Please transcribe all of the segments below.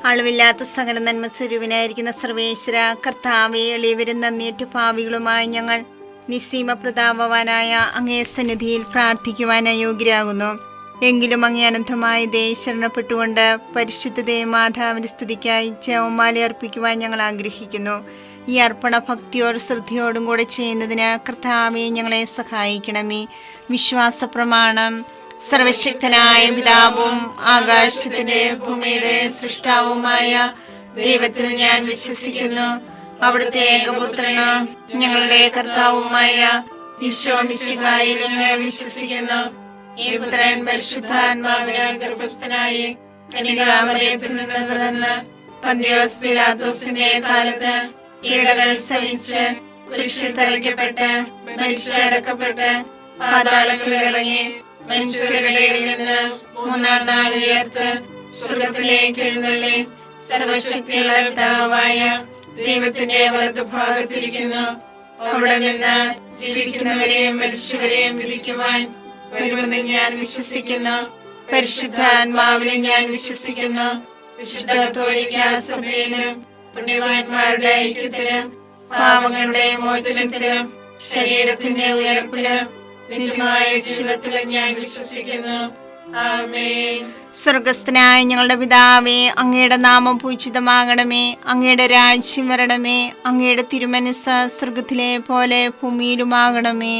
അളവില്ലാത്ത സകല നന്മ സ്വരൂപനായിരിക്കുന്ന സർവേശ്വര കർത്താവെ, എളിയവരും നന്ദിയേറ്റ പാപികളുമായ ഞങ്ങൾ നിസ്സീമ പ്രതാപവാനായ അങ്ങേ സന്നിധിയിൽ പ്രാർത്ഥിക്കുവാൻ അയോഗ്യരാകുന്നു. എങ്കിലും അങ്ങേ അനന്തമായ ദയ ശരണപ്പെട്ടുകൊണ്ട് പരിശുദ്ധ ദേവമാതാവിന്റെ സ്തുതിക്കായി ജപമാല അർപ്പിക്കുവാൻ ഞങ്ങൾ ആഗ്രഹിക്കുന്നു. ഈ അർപ്പണ ഭക്തിയോടും ശ്രദ്ധയോടും കൂടെ ചെയ്യുന്നതിന് കർത്താവെ ഞങ്ങളെ സഹായിക്കണമേ. വിശ്വാസ പ്രമാണം. സർവശക്തനായ പിതാവും ആകാശത്തിന്റെ ഭൂമിയുടെ സൃഷ്ടാവുമായ ദൈവത്തിൽ ഞാൻ വിശ്വസിക്കുന്നു. അവിടുത്തെ ഏകപുത്രന് ഞങ്ങളുടെ കർത്താവുമായ ഈശോ മിശിഹായിലും ഞാൻ വിശ്വസിക്കുന്നു. ഈ പുത്രൻ പരിശുദ്ധാത്മാവിനാൽ ഗർഭസ്ഥനായി കന്യകാമറിയത്തിൽ നിന്ന് പിറന്ന് പന്തിയോസ് പിലാത്തോസിന്റെ കാലത്ത് പീഡകൾ സഹിച്ച് കുരിശിൽ തറയ്ക്കപ്പെട്ട് മരിച്ചടക്കപ്പെട്ട് പാതാളത്തിൽ ഇറങ്ങി മനുഷ്യരുടെ ഇടയിൽ നിന്ന് മൂന്നാം നാൾ ഉയർത്ത് സ്വർഗ്ഗത്തിലേക്ക് എഴുന്നള്ളി സർവശക്തിയുള്ള പിതാവായ ദൈവത്തിന്റെ വലതുഭാഗത്തിരിക്കുന്നു. അവിടെ നിന്ന് ജീവിക്കുന്നവരെയും മരിച്ചവരെയും വിധിക്കുവാൻ വരുമെന്ന് ഞാൻ വിശ്വസിക്കുന്നു. പരിശുദ്ധാത്മാവിനെ ഞാൻ വിശ്വസിക്കുന്നു. വിശുദ്ധ കത്തോലിക്കാ സഭയിലും പുണ്യവാന്മാരുടെ ഐക്യത്തിലും പാപങ്ങളുടെ മോചനത്തിലും ശരീരത്തിന്റെ ഉയർപ്പിലും നിത്യമായ ജീവിതത്തിലും ഞാൻ വിശ്വസിക്കുന്നു. ആമേൻ. സ്വർഗസ്ഥനായ ഞങ്ങളുടെ പിതാവേ, അങ്ങയുടെ നാമം പൂജിതമാകണമേ. അങ്ങയുടെ രാജ്യം വരണമേ. അങ്ങയുടെ തിരുമനസ്സ് സ്വർഗത്തിലെ പോലെ ഭൂമിയിലുമാകണമേ.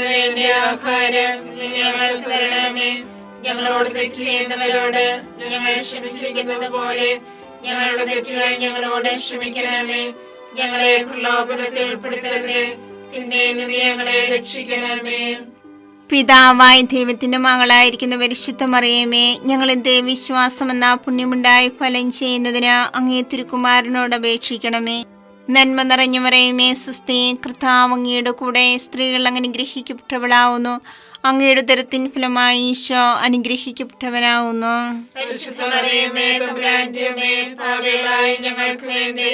വേണ്ട ആഹാരം ഞങ്ങൾക്ക് തരണമേ. ഞങ്ങളോട് തെറ്റ് ചെയ്യുന്നവരോട് ഞങ്ങൾ ക്ഷമിച്ചിരിക്കുന്നത് പോലെ ഞങ്ങളുടെ തെറ്റുകൾ ഞങ്ങളോട് ക്ഷമിക്കണമേ. ഞങ്ങളെ പ്രലോഭനത്തിൽ ഉൾപ്പെടുത്തരുതേ, തിന്മയിൽ നിന്ന് ഞങ്ങളെ രക്ഷിക്കണമേ. പിതാവായ ദൈവത്തിന്റെ മകളായിരിക്കുന്ന പരിശുദ്ധ മറിയമേ, ഞങ്ങളിൽ ദൈവവിശ്വാസം എന്ന പുണ്യമുണ്ടായി ഫലം ചെയ്യുന്നതിന് അങ്ങേ തിരുക്കുമാരനോട് അപേക്ഷിക്കണമേ. നന്മ നിറഞ്ഞു മറിയമേ, സ്വസ്തി, കർത്താവ് അങ്ങയുടെ കൂടെ സ്ത്രീകൾ അങ്ങ് അനുഗ്രഹിക്കപ്പെട്ടവളാവുന്നു. അങ്ങയുടെ ഉദരത്തിൻ ഫലമായി ഈശോ അനുഗ്രഹിക്കപ്പെട്ടവനാവുന്നു. പരിശുദ്ധ മറിയമേ, തമ്പുരാന്റെ അമ്മേ, പാപികളായ ഞങ്ങൾക്ക് വേണ്ടി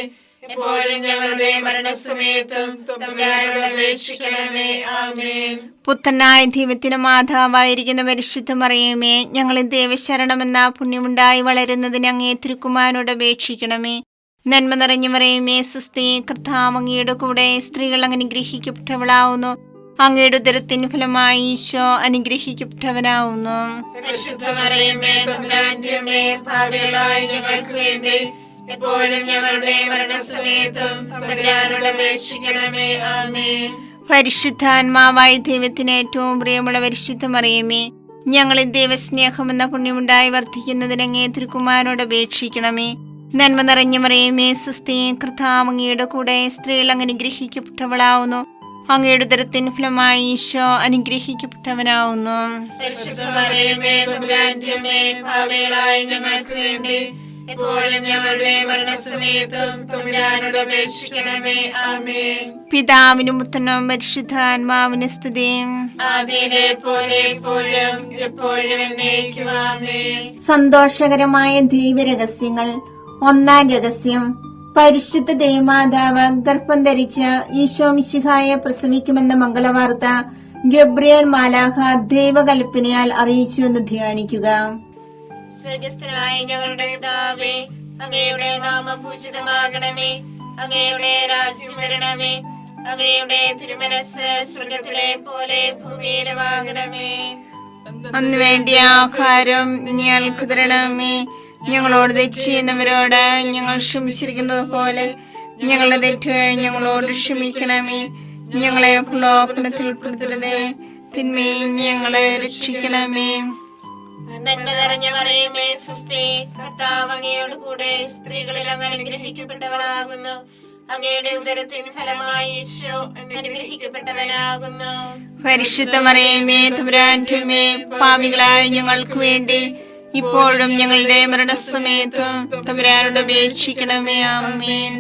എപ്പോഴും ഞങ്ങളുടെ മരണസമയത്തും തമ്പുരാനോട് അപേക്ഷിക്കണമേ. ആമേൻ. പുത്രനായ ദൈവത്തിന്റെ മാതാവായിരിക്കുന്ന പരിശുദ്ധ മറിയമേ, ഞങ്ങളിൽ ദൈവശരണമെന്ന പുണ്യമുണ്ടായി വളരുന്നതിന് അങ്ങേ തിരുക്കുമാരനോട് അപേക്ഷിക്കണമേ. നന്മ നിറഞ്ഞു മറിയമേ, സ്വസ്തി, കർത്താവ് അങ്ങയുടെ കൂടെ സ്ത്രീകൾ അങ്ങ് അനുഗ്രഹിക്കപ്പെട്ടവളാവുന്നു. അങ്ങയുടെ ഉദരത്തിൻ ഫലമായി ഈശോ അനുഗ്രഹിക്കപ്പെട്ടവനാവുന്നു. പരിശുദ്ധ മറിയമേ, തമ്പുരാന്റെ അമ്മേ, പാപികളായ ഞങ്ങൾക്ക് വേണ്ടി എപ്പോഴും ഞങ്ങളുടെ മരണസമയത്തും തമ്പുരാനോട് അപേക്ഷിക്കണമേ. ആമേൻ. പരിശുദ്ധാത്മാവായ ദൈവത്തിന് ഏറ്റവും പ്രിയമുള്ള പരിശുദ്ധ മറിയമേ, ഞങ്ങളിൽ ദൈവസ്നേഹം എന്ന പുണ്യമുണ്ടായി വർദ്ധിക്കുന്നതിന് അങ്ങേ തിരുക്കുമാരനോട് അപേക്ഷിക്കണമേ. നന്മ നിറഞ്ഞ മറിയമേ, സ്വസ്തി, കർത്താവ് അങ്ങയുടെ കൂടെ സ്ത്രീകൾ അങ്ങ് അനുഗ്രഹിക്കപ്പെട്ടവളാവുന്നു. അങ്ങയുടെ ഉദരത്തിൻ ഫലമായി ഈശോ അനുഗ്രഹിക്കപ്പെട്ടവനാവുന്നു. പരിശുദ്ധ മറിയമേ, തമ്പുരാന്റെ അമ്മേ, പാപികളായ ഞങ്ങൾക്ക് വേണ്ടി എപ്പോഴും ഞങ്ങളുടെ മരണസമയത്തും തമ്പുരാനോട് അപേക്ഷിക്കണമേ. ആമേൻ. പിതാവിനും പുത്രനും പരിശുദ്ധാത്മാവിനും സ്തുതി. ആദിയിലെ പോലെ എപ്പോഴും എപ്പോഴും എന്നേക്കും. ആമേൻ. സന്തോഷകരമായ ദൈവരഹസ്യങ്ങൾ. ഒന്നാം രഹസ്യം, പരിശുദ്ധ ദേവമാതാവ് ഗർഭം ധരിച്ച് ഈശോ മിശിഹായെ പ്രസവിക്കുമെന്ന മംഗളവാർത്ത ഗബ്രിയേൽ മാലാഖ ദൈവകൽപ്പനയാൽ അറിയിച്ചുവെന്ന് ധ്യാനിക്കുക. സ്വർഗസ്ഥനായ ഞങ്ങളുടെ പിതാവേ, അങ്ങയുടെ നാമം പൂജിതമാകണമേ. അങ്ങയുടെ രാജ്യം വരണമേ. അങ്ങയുടെ തിരുമനസ്സ് സ്വർഗത്തിലെ പോലെ ഭൂമിയിലുമാകണമേ. അന്ന് വേണ്ടിയ ആഹാരം ഞങ്ങൾക്ക് തരണമേ. ഞങ്ങളോട് തെറ്റ് ചെയ്യുന്നവരോട് ഞങ്ങൾ ക്ഷമിച്ചിരിക്കുന്നത് പോലെ ഞങ്ങളുടെ തെറ്റുകൾ ഞങ്ങളോട് ക്ഷമിക്കണമേ. ഞങ്ങളെ പ്രലോഭനത്തിൽ ഉൾപ്പെടുത്തരുതേ, തിന്മയിൽ ഞങ്ങളെ രക്ഷിക്കണമേ. നന്മ നിറഞ്ഞ മറിയമേ, സ്വസ്തി, കർത്താവ് അങ്ങയോട് കൂടെ സ്ത്രീകളിൽ അങ്ങ് അനുഗ്രഹിക്കപ്പെട്ടവളാകുന്നു. അങ്ങയുടെ ഉദരത്തിൻ ഫലമായി ഈശോ അനുഗ്രഹിക്കപ്പെട്ടവനാകുന്നു. പരിശുദ്ധ മറിയമേ, തമ്പുരാന്റെ അമ്മേ, പാപികളായ ഞങ്ങൾക്ക് വേണ്ടി ഇപ്പോഴും ഞങ്ങളുടെ മരണസമയത്തും തമ്പുരാനോട് അപേക്ഷിക്കണമേ. ആമേൻ.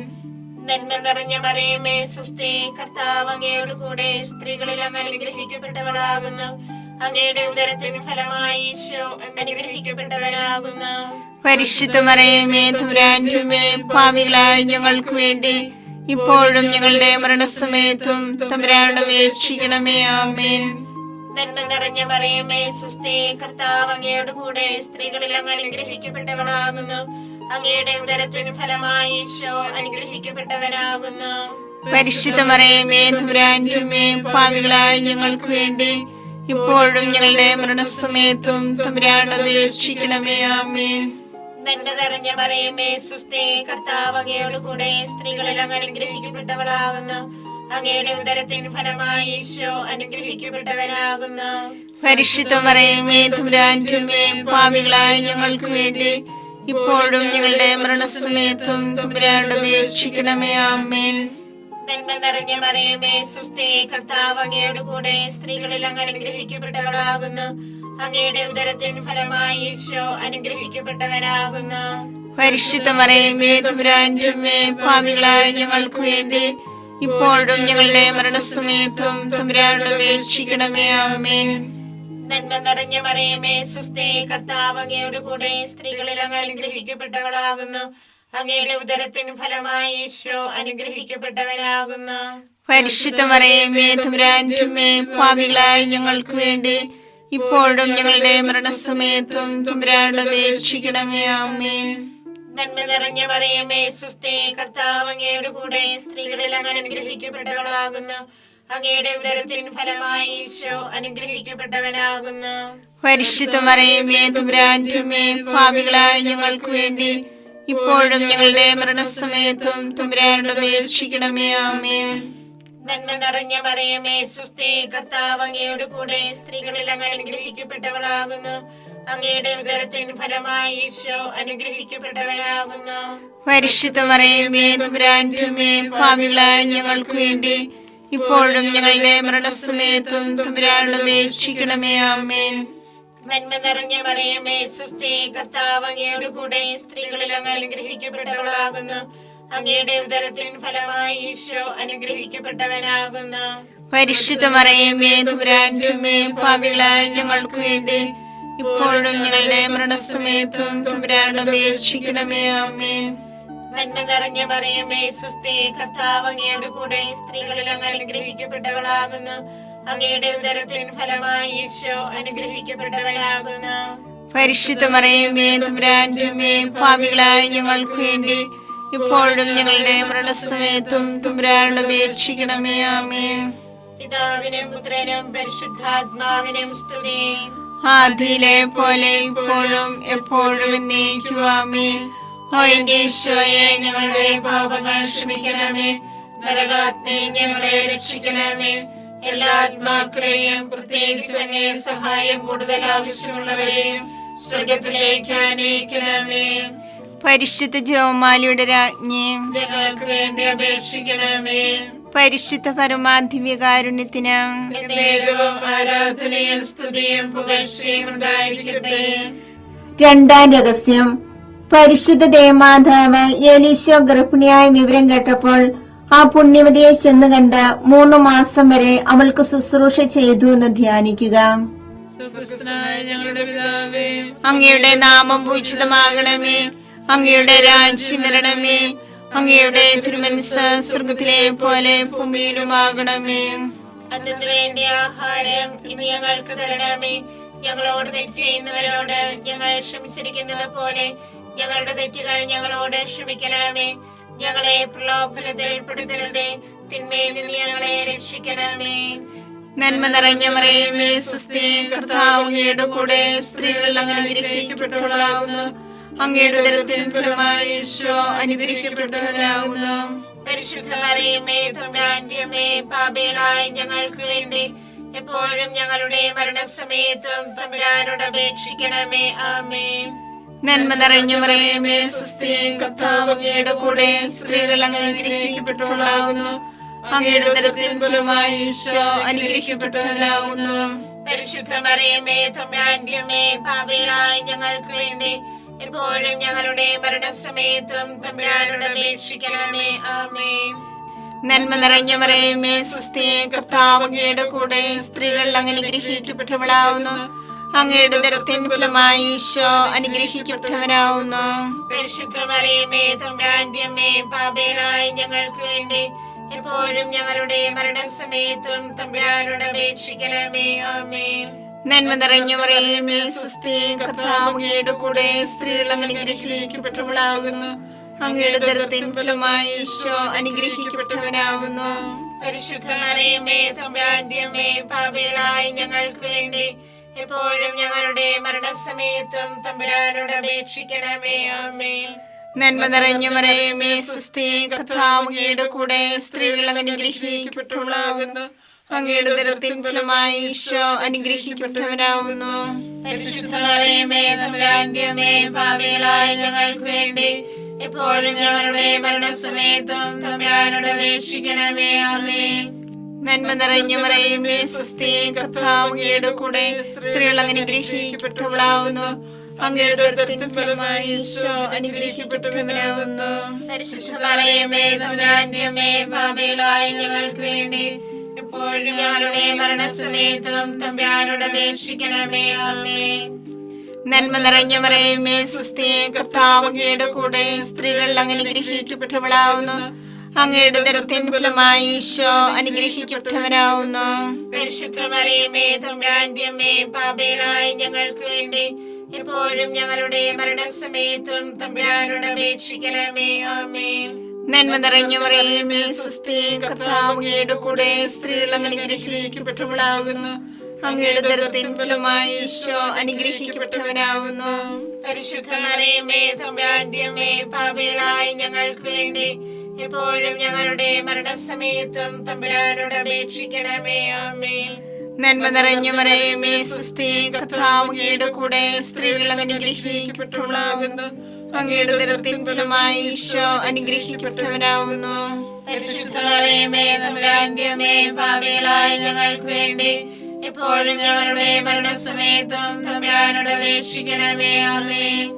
നന്മ നിറഞ്ഞ മറിയമേ, സ്വസ്തി, കർത്താവ് അങ്ങയോട് കൂടെ സ്ത്രീകളിൽ അങ്ങ് അനുഗ്രഹിക്കപ്പെട്ടവളാകുന്നു. അങ്ങയുടെ ഉദരത്തിൻ ഫലമായി ഈശോ അനുഗ്രഹിക്കപ്പെട്ടവനാകുന്നു. പരിശുദ്ധ മറിയമേ, തമ്പുരാന്റെ അമ്മേ, പാപികളായ ഞങ്ങൾക്ക് വേണ്ടി ഇപ്പോഴും ഞങ്ങളുടെ മരണസമയത്തും തമ്പുരാനോട് അപേക്ഷിക്കണമേ. ആമേൻ. നന്മ നിറഞ്ഞ മറിയമേ, സ്വസ്തി, കർത്താവ് അങ്ങയോട് കൂടെ സ്ത്രീകളിൽ അങ്ങ് അനുഗ്രഹിക്കപ്പെട്ടവളാകുന്നു. അങ്ങയുടെ ഉദരത്തിൻ ഫലമായി ഈശോ അനുഗ്രഹിക്കപ്പെട്ടവനാകുന്നു. പരിശുദ്ധ മറിയമേ തമ്പുരാന്റെ അമ്മേ, പാപികളായ ഞങ്ങൾക്ക് വേണ്ടി ഇപ്പോഴും ഞങ്ങളുടെ മരണസമയത്തും തമ്പുരാനോട് അപേക്ഷിക്കണമേ. ആമേൻ. നന്മ നിറഞ്ഞ മറിയമേ സുസ്ഥി, കർത്താവ് അങ്ങയോട് കൂടെ സ്ത്രീകളിൽ അങ്ങ് അനുഗ്രഹിക്കപ്പെട്ടവളാകുന്നു. അങ്ങയുടെ ഉദരത്തിൻ ഫലമായി ഈശോ അനുഗ്രഹിക്കപ്പെട്ടവനാകുന്നു. പരിശുദ്ധ മറിയമേ തമ്പുരാന്റെ അമ്മേ, പാപികളായ ഞങ്ങൾക്ക് വേണ്ടി ഇപ്പോഴും ഞങ്ങളുടെ മരണസമയത്തും തമ്പുരാനോട് അപേക്ഷിക്കണമേ. ആമേൻ. നന്മ നിറഞ്ഞ മറിയമേ സുസ്ഥി, കർത്താവ് അങ്ങയോട് കൂടെ സ്ത്രീകളിൽ അങ്ങ് അനുഗ്രഹിക്കപ്പെട്ടവളാകുന്നു. അങ്ങയുടെ ഉദരത്തിൻ ഫലമായി ഈശോ അനുഗ്രഹിക്കപ്പെട്ടവനാകുന്നു. പരിശുദ്ധ മറിയമേ തമ്പുരാന്റെ അമ്മേ, പാപികളായ ഞങ്ങൾക്ക് വേണ്ടി ഇപ്പോഴും ഞങ്ങളുടെ മരണസമയത്തും തമ്പുരാനോട് അപേക്ഷിക്കണമേ. ആമേൻ. നന്മ നിറഞ്ഞ മറിയമേ സുസ്ഥി, കർത്താവ് അങ്ങയോട് കൂടെ സ്ത്രീകളിൽ അങ്ങ് അനുഗ്രഹിക്കപ്പെട്ടവളാകുന്നു. അങ്ങയുടെ ഉദരത്തിൻ ഫലമായി ഈശോ അനുഗ്രഹിക്കപ്പെട്ടവനാകുന്നു. പരിശുദ്ധ മറിയമേ തമ്പുരാന്റെ അമ്മേ, പാപികളായ ഞങ്ങൾക്ക് വേണ്ടി ഇപ്പോഴും ഞങ്ങളുടെ മരണസമയത്തും തമ്പുരാനോട് അപേക്ഷിക്കണമേ. ആമേൻ. നന്മ നിറഞ്ഞ മറിയമേ സുസ്ഥി, കർത്താവ് അങ്ങയോട് കൂടെ സ്ത്രീകളിൽ അങ്ങ് അനുഗ്രഹിക്കപ്പെട്ടവളാകുന്നു. അങ്ങയുടെ ഉദരത്തിൻ ഫലമായി ഈശോ അനുഗ്രഹിക്കപ്പെട്ടവനാകുന്നു. പരിശുദ്ധ മറിയമേ തമ്പുരാന്റെ അമ്മേ, പാപികളായ ഞങ്ങൾക്ക് വേണ്ടി ഇപ്പോഴും ഞങ്ങളുടെ മരണസമയത്തും തമ്പുരാനോട് അപേക്ഷിക്കണമേ. ആമേൻ. നന്മ നിറഞ്ഞ മറിയമേ സുസ്ഥി, കർത്താവ് അങ്ങയോട് കൂടെ സ്ത്രീകളിൽ അങ്ങ് അനുഗ്രഹിക്കപ്പെട്ടവളാകുന്നു. അങ്ങയുടെ ഉദരത്തിൻ ഫലമായി ഈശോ അനുഗ്രഹിക്കപ്പെട്ടവനാകുന്നു. പരിശുദ്ധ മറിയമേ തമ്പുരാന്റെ അമ്മേ, പാപികളായ ഞങ്ങൾക്ക് വേണ്ടി ഇപ്പോഴും ഞങ്ങളുടെ മരണസമയത്തും തമ്പുരാനോട് അപേക്ഷിക്കണമേ. ആമേൻ. നന്മ നിറഞ്ഞ മറിയമേ സുസ്ഥി, കർത്താവ് അങ്ങയോട് കൂടെ സ്ത്രീകളിൽ അങ്ങ് അനുഗ്രഹിക്കപ്പെട്ടവളാകുന്നു. അങ്ങയുടെ ഉദരത്തിൻ ഫലമായി ഈശോ അനുഗ്രഹിക്കപ്പെട്ടവനാകുന്നു. പരിശുദ്ധ മറിയമേ തമ്പുരാന്റെ അമ്മേ, പാപികളായ ഞങ്ങൾക്ക് വേണ്ടി ഇപ്പോഴും ഞങ്ങളുടെ മരണസമയത്തും തമ്പുരാനോട് അപേക്ഷിക്കണമേ. ആമേൻ. നന്മ നിറഞ്ഞ മറിയമേ സുസ്ഥി, കർത്താവ് അങ്ങയോട് കൂടെ സ്ത്രീകളിൽ അങ്ങ് അനുഗ്രഹിക്കപ്പെട്ടവളാകുന്നു. അങ്ങയുടെ ഉദരത്തിൻ ഫലമായി ഈശോ അനുഗ്രഹിക്കപ്പെട്ടവനാകുന്നു. പരിശുദ്ധ മറിയമേ തമ്പുരാന്റെ അമ്മേ, പാപികളായ ഞങ്ങൾക്ക് വേണ്ടി ഇപ്പോഴും ഞങ്ങളുടെ മരണസമയത്തും തമ്പുരാനോട് അപേക്ഷിക്കണമേ. ആമേൻ. പിതാവിനും പുത്രനും പരിശുദ്ധാത്മാവിനും സ്തുതി. ആദിയിലെ പോലെ ഇപ്പോഴും എപ്പോഴും എന്നേക്കും. ആമേൻ. ഓ എന്റെ ഈശോയെ, ഞങ്ങളുടെ പാപങ്ങൾ ക്ഷമിക്കണമേ. നരകാഗ്നി ഞങ്ങളെ രക്ഷിക്കണമേ. എല്ലാ ആത്മാക്കളെയും പ്രത്യേകിച്ച് അങ്ങേ സഹായം കൂടുതൽ ആവശ്യമുള്ളവരെയും സ്വർഗത്തിലേക്ക് ആനയിക്കണമേ. പരിശുദ്ധ ജപമാലയുടെ രാജ്ഞി, ഞങ്ങൾക്ക് വേണ്ടി അപേക്ഷിക്കണമേ. പരിശുദ്ധ പരമാധിവ്യകാരുണ്യത്തിന് എന്നേരവും ആരാധനയും സ്തുതിയും പുകഴ്ചയും ഉണ്ടായിരിക്കട്ടെ. രണ്ടാം രഹസ്യം. പരിശുദ്ധ ദേവമാതാവ് എലീശോ ഗർഭിണിയായ വിവരം കേട്ടപ്പോൾ ആ പുണ്യവതിയെ ചെന്ന് കണ്ട് 3 മാസം വരെ അവൾക്ക് ശുശ്രൂഷ ചെയ്തു എന്ന് ധ്യാനിക്കുക. ഞങ്ങളുടെ പിതാവേ, അങ്ങയുടെ നാമം പൂജിതമാകണമേ. അങ്ങയുടെ രാജ്യം വരണമേ. അങ്ങയുടെ തിരുമനസ്സ് സ്വർഗത്തിലെ പോലെ ഭൂമിയിലുമാകണമേ. അതിനു വേണ്ടി ആഹാരം ഇനി ഞങ്ങൾക്ക് തരണമേ. ഞങ്ങളോട് തെറ്റ് ചെയ്യുന്നവരോട് ഞങ്ങൾ ക്ഷമിച്ചിരിക്കുന്നത് പോലെ ഞങ്ങളുടെ തെറ്റുകൾ ഞങ്ങളോട് ക്ഷമിക്കണമേ. ഞങ്ങളെ പ്രലോഭനത്തിൽ പെടുത്തരുതേ, തിന്മയിൽ നിന്ന് ഞങ്ങളെ രക്ഷിക്കണമേ. നന്മ നിറഞ്ഞ മറിയമേ സുസ്ഥി, കർത്താവ് അങ്ങയുടെ കൂടെ സ്ത്രീകൾ അങ്ങ് അനുഗ്രഹിക്കപ്പെട്ടവളാകുന്നു. അങ്ങയുടെ ഉദരത്തിൻ ഫലമായി ഈശോ അനുഗ്രഹിക്കപ്പെട്ടവനാകുന്നു. പരിശുദ്ധ മറിയമേ തമ്പുരാന്റെ അമ്മേ, പാപികളായ ഞങ്ങൾക്ക് വേണ്ടി എപ്പോഴും ഞങ്ങളുടെ മരണസമയത്തും തമ്പുരാനോട് അപേക്ഷിക്കണമേ. ആമേൻ. നന്മ നിറഞ്ഞ മറിയമേ സുസ്ഥി, കർത്താവ് അങ്ങയുടെ കൂടെ സ്ത്രീകൾ അങ്ങ് അനുഗ്രഹിക്കപ്പെട്ടവളാകുന്നു. അങ്ങയുടെ ഉദരത്തിൻ ഫലമായി ഈശോ അനുഗ്രഹിക്കപ്പെട്ടവനാകുന്നു. പരിശുദ്ധ മറിയമേ തമ്പുരാന്റെ അമ്മേ, പാപികളായ ഞങ്ങൾക്ക് വേണ്ടി എപ്പോഴും ഞങ്ങളുടെ മരണസമയത്തും തമ്പുരാനോട് അപേക്ഷിക്കണമേ. ആമേൻ. നന്മ നിറഞ്ഞ മറിയമേ സുസ്ഥി, കർത്താവ് അങ്ങയുടെ കൂടെ സ്ത്രീകൾ അങ്ങ് അനുഗ്രഹിക്കപ്പെട്ടവളാകുന്നു. അങ്ങയുടെ ഉദരത്തിൻ ഫലമായി ഈശോ അനുഗ്രഹിക്കപ്പെട്ടവനാകുന്നു. പരിശുദ്ധ മറിയമേ തമ്പുരാന്റെ അമ്മേ, പാപികളായ ഞങ്ങൾക്ക് വേണ്ടി എപ്പോഴും ഞങ്ങളുടെ മരണസമയത്തും തമ്പുരാനോട് അപേക്ഷിക്കണമേ. ആമേൻ. നന്മ നിറഞ്ഞ മറിയമേ സ്വസ്തി, കർത്താവ് അങ്ങയുടെ കൂടെ സ്ത്രീകൾ അങ്ങ് അനുഗ്രഹിക്കപ്പെട്ടവളാകുന്നു. അങ്ങയുടെ ഉദരത്തിൻ ഫലമായി ഈശോ അനുഗ്രഹിക്കപ്പെട്ടവനാകുന്നു. പരിശുദ്ധ മറിയമേ തമ്പുരാന്റെ അമ്മേ, പാപികളായ ഞങ്ങൾക്ക് വേണ്ടി എപ്പോഴും ഞങ്ങളുടെ മരണസമയത്തും തമ്പുരാനോട് അപേക്ഷിക്കണമേ. ആമേൻ. നന്മ നിറഞ്ഞ മറിയമേ സ്വസ്തി, കർത്താവ് അങ്ങയുടെ കൂടെ സ്ത്രീകൾ അങ്ങ് അനുഗ്രഹിക്കപ്പെട്ടവളാകുന്നു. അങ്ങയുടെ ഉദരത്തിൻ ഫലമായി ഈശോ അനുഗ്രഹിക്കപ്പെട്ടവനാകുന്നു. പരിശുദ്ധ മറിയമേ തമ്പുരാന്റെ അമ്മേ, പാപികളായ ഞങ്ങൾക്ക് വേണ്ടി എപ്പോഴും ഞങ്ങളുടെ മരണസമയത്തും തമ്പുരാനോട് അപേക്ഷിക്കണമേ. ആമേൻ. നന്മ നിറഞ്ഞ മറിയമേ സ്വസ്തി, കർത്താവ് അങ്ങയുടെ കൂടെ സ്ത്രീകൾ അങ്ങ് അനുഗ്രഹിക്കപ്പെട്ടവളാകുന്നു. അങ്ങയുടെ ഉദരത്തിൻ ഫലമായി ഈശോ അനുഗ്രഹിക്കപ്പെട്ടവനാകുന്നു. പരിശുദ്ധ മറിയമേ തമ്പുരാന്റെ അമ്മേ, പാപികളായ ഞങ്ങൾക്ക് വേണ്ടി എപ്പോഴും ഞങ്ങളുടെ മരണസമയത്തും തമ്പുരാനോട് അപേക്ഷിക്കണമേ. ആമേൻ. നന്മ നിറഞ്ഞ മറിയമേ സ്വസ്തി, കർത്താവ് അങ്ങയുടെ കൂടെ സ്ത്രീകൾ അങ്ങ് അനുഗ്രഹിക്കപ്പെട്ടവളാകുന്നു. അങ്ങയുടെ ഉദരത്തിൻ ഫലമായി ഈശോ അനുഗ്രഹിക്കപ്പെട്ടവനാകുന്നു. പരിശുദ്ധ മറിയമേ തമ്പുരാന്റെ അമ്മേ, പാപികളായ ഞങ്ങൾക്ക് വേണ്ടി എപ്പോഴും ഞങ്ങളുടെ മരണസമയത്തും തമ്പുരാനോട് അപേക്ഷിക്കണമേ. ആമേൻ. നന്മ നിറഞ്ഞ മറിയമേ സ്വസ്തി, കർത്താവ് അങ്ങയുടെ കൂടെ സ്ത്രീകൾ അങ്ങ് അനുഗ്രഹിക്കപ്പെട്ടവളാകുന്നു. അങ്ങയുടെ ഉദരത്തിൻ ഫലമായി ഈശോ അനുഗ്രഹിക്കപ്പെട്ടവനാകുന്നു. പരിശുദ്ധ മറിയമേ തമ്പുരാന്റെ അമ്മേ, പാപികളായ ഞങ്ങൾക്ക് വേണ്ടി എപ്പോഴും ഞങ്ങളുടെ മരണസമയത്തും തമ്പുരാനോട് അപേക്ഷിക്കണമേ. ആമേൻ. നന്മ നിറഞ്ഞ മറിയമേ സ്വസ്തി, കർത്താവ് അങ്ങയുടെ കൂടെ സ്ത്രീകൾ അങ്ങ് അനുഗ്രഹിക്കപ്പെട്ടവളാകുന്നു. അങ്ങയുടെ ഉദരത്തിൻ ഫലമായി ഈശോ അനുഗ്രഹിക്കപ്പെട്ടവനാകുന്നു. പരിശുദ്ധ മറിയമേ തമ്പുരാന്റെ അമ്മേ, പാപികളായ ഞങ്ങൾക്ക് വേണ്ടി എപ്പോഴും ഞങ്ങളുടെ മരണസമയത്തും തമ്പുരാനോട് അപേക്ഷിക്കണമേ. ആമേൻ.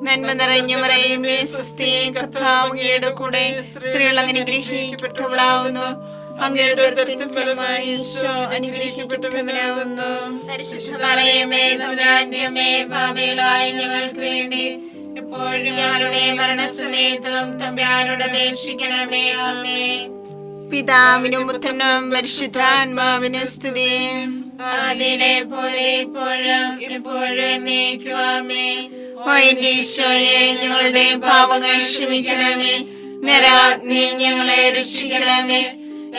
നന്മ നിറഞ്ഞ മറിയമേ സ്വസ്തി, കർത്താവ് അങ്ങയുടെ കൂടെ സ്ത്രീകൾ അങ്ങ് അനുഗ്രഹിക്കപ്പെട്ടവളാകുന്നു. അങ്ങയുടെ ഉദരത്തിൻ ഫലമായി ഈശോ അനുഗ്രഹിക്കപ്പെട്ടവനാകുന്നു. പരിശുദ്ധ മറിയമേ തമ്പുരാന്റെ അമ്മേ, പാപികളായ ഞങ്ങൾക്ക് വേണ്ടി എപ്പോഴും ഞങ്ങളുടെ മരണസമയത്തും തമ്പുരാനോട് അപേക്ഷിക്കണമേ. ആമേൻ. പിതാവിനും പുത്രനും പരിശുദ്ധാത്മാവിനും സ്തുതി. ആദിയിലെ പോലെ ഇപ്പോഴും എപ്പോഴും എന്നേക്കും. ആമേൻ. ഓ എന്റെ ഈശോയെ, ഞങ്ങളുടെ പാപങ്ങൾ ക്ഷമിക്കണമേ. നരാഗ്നി ഞങ്ങളെ രക്ഷിക്കണമേ.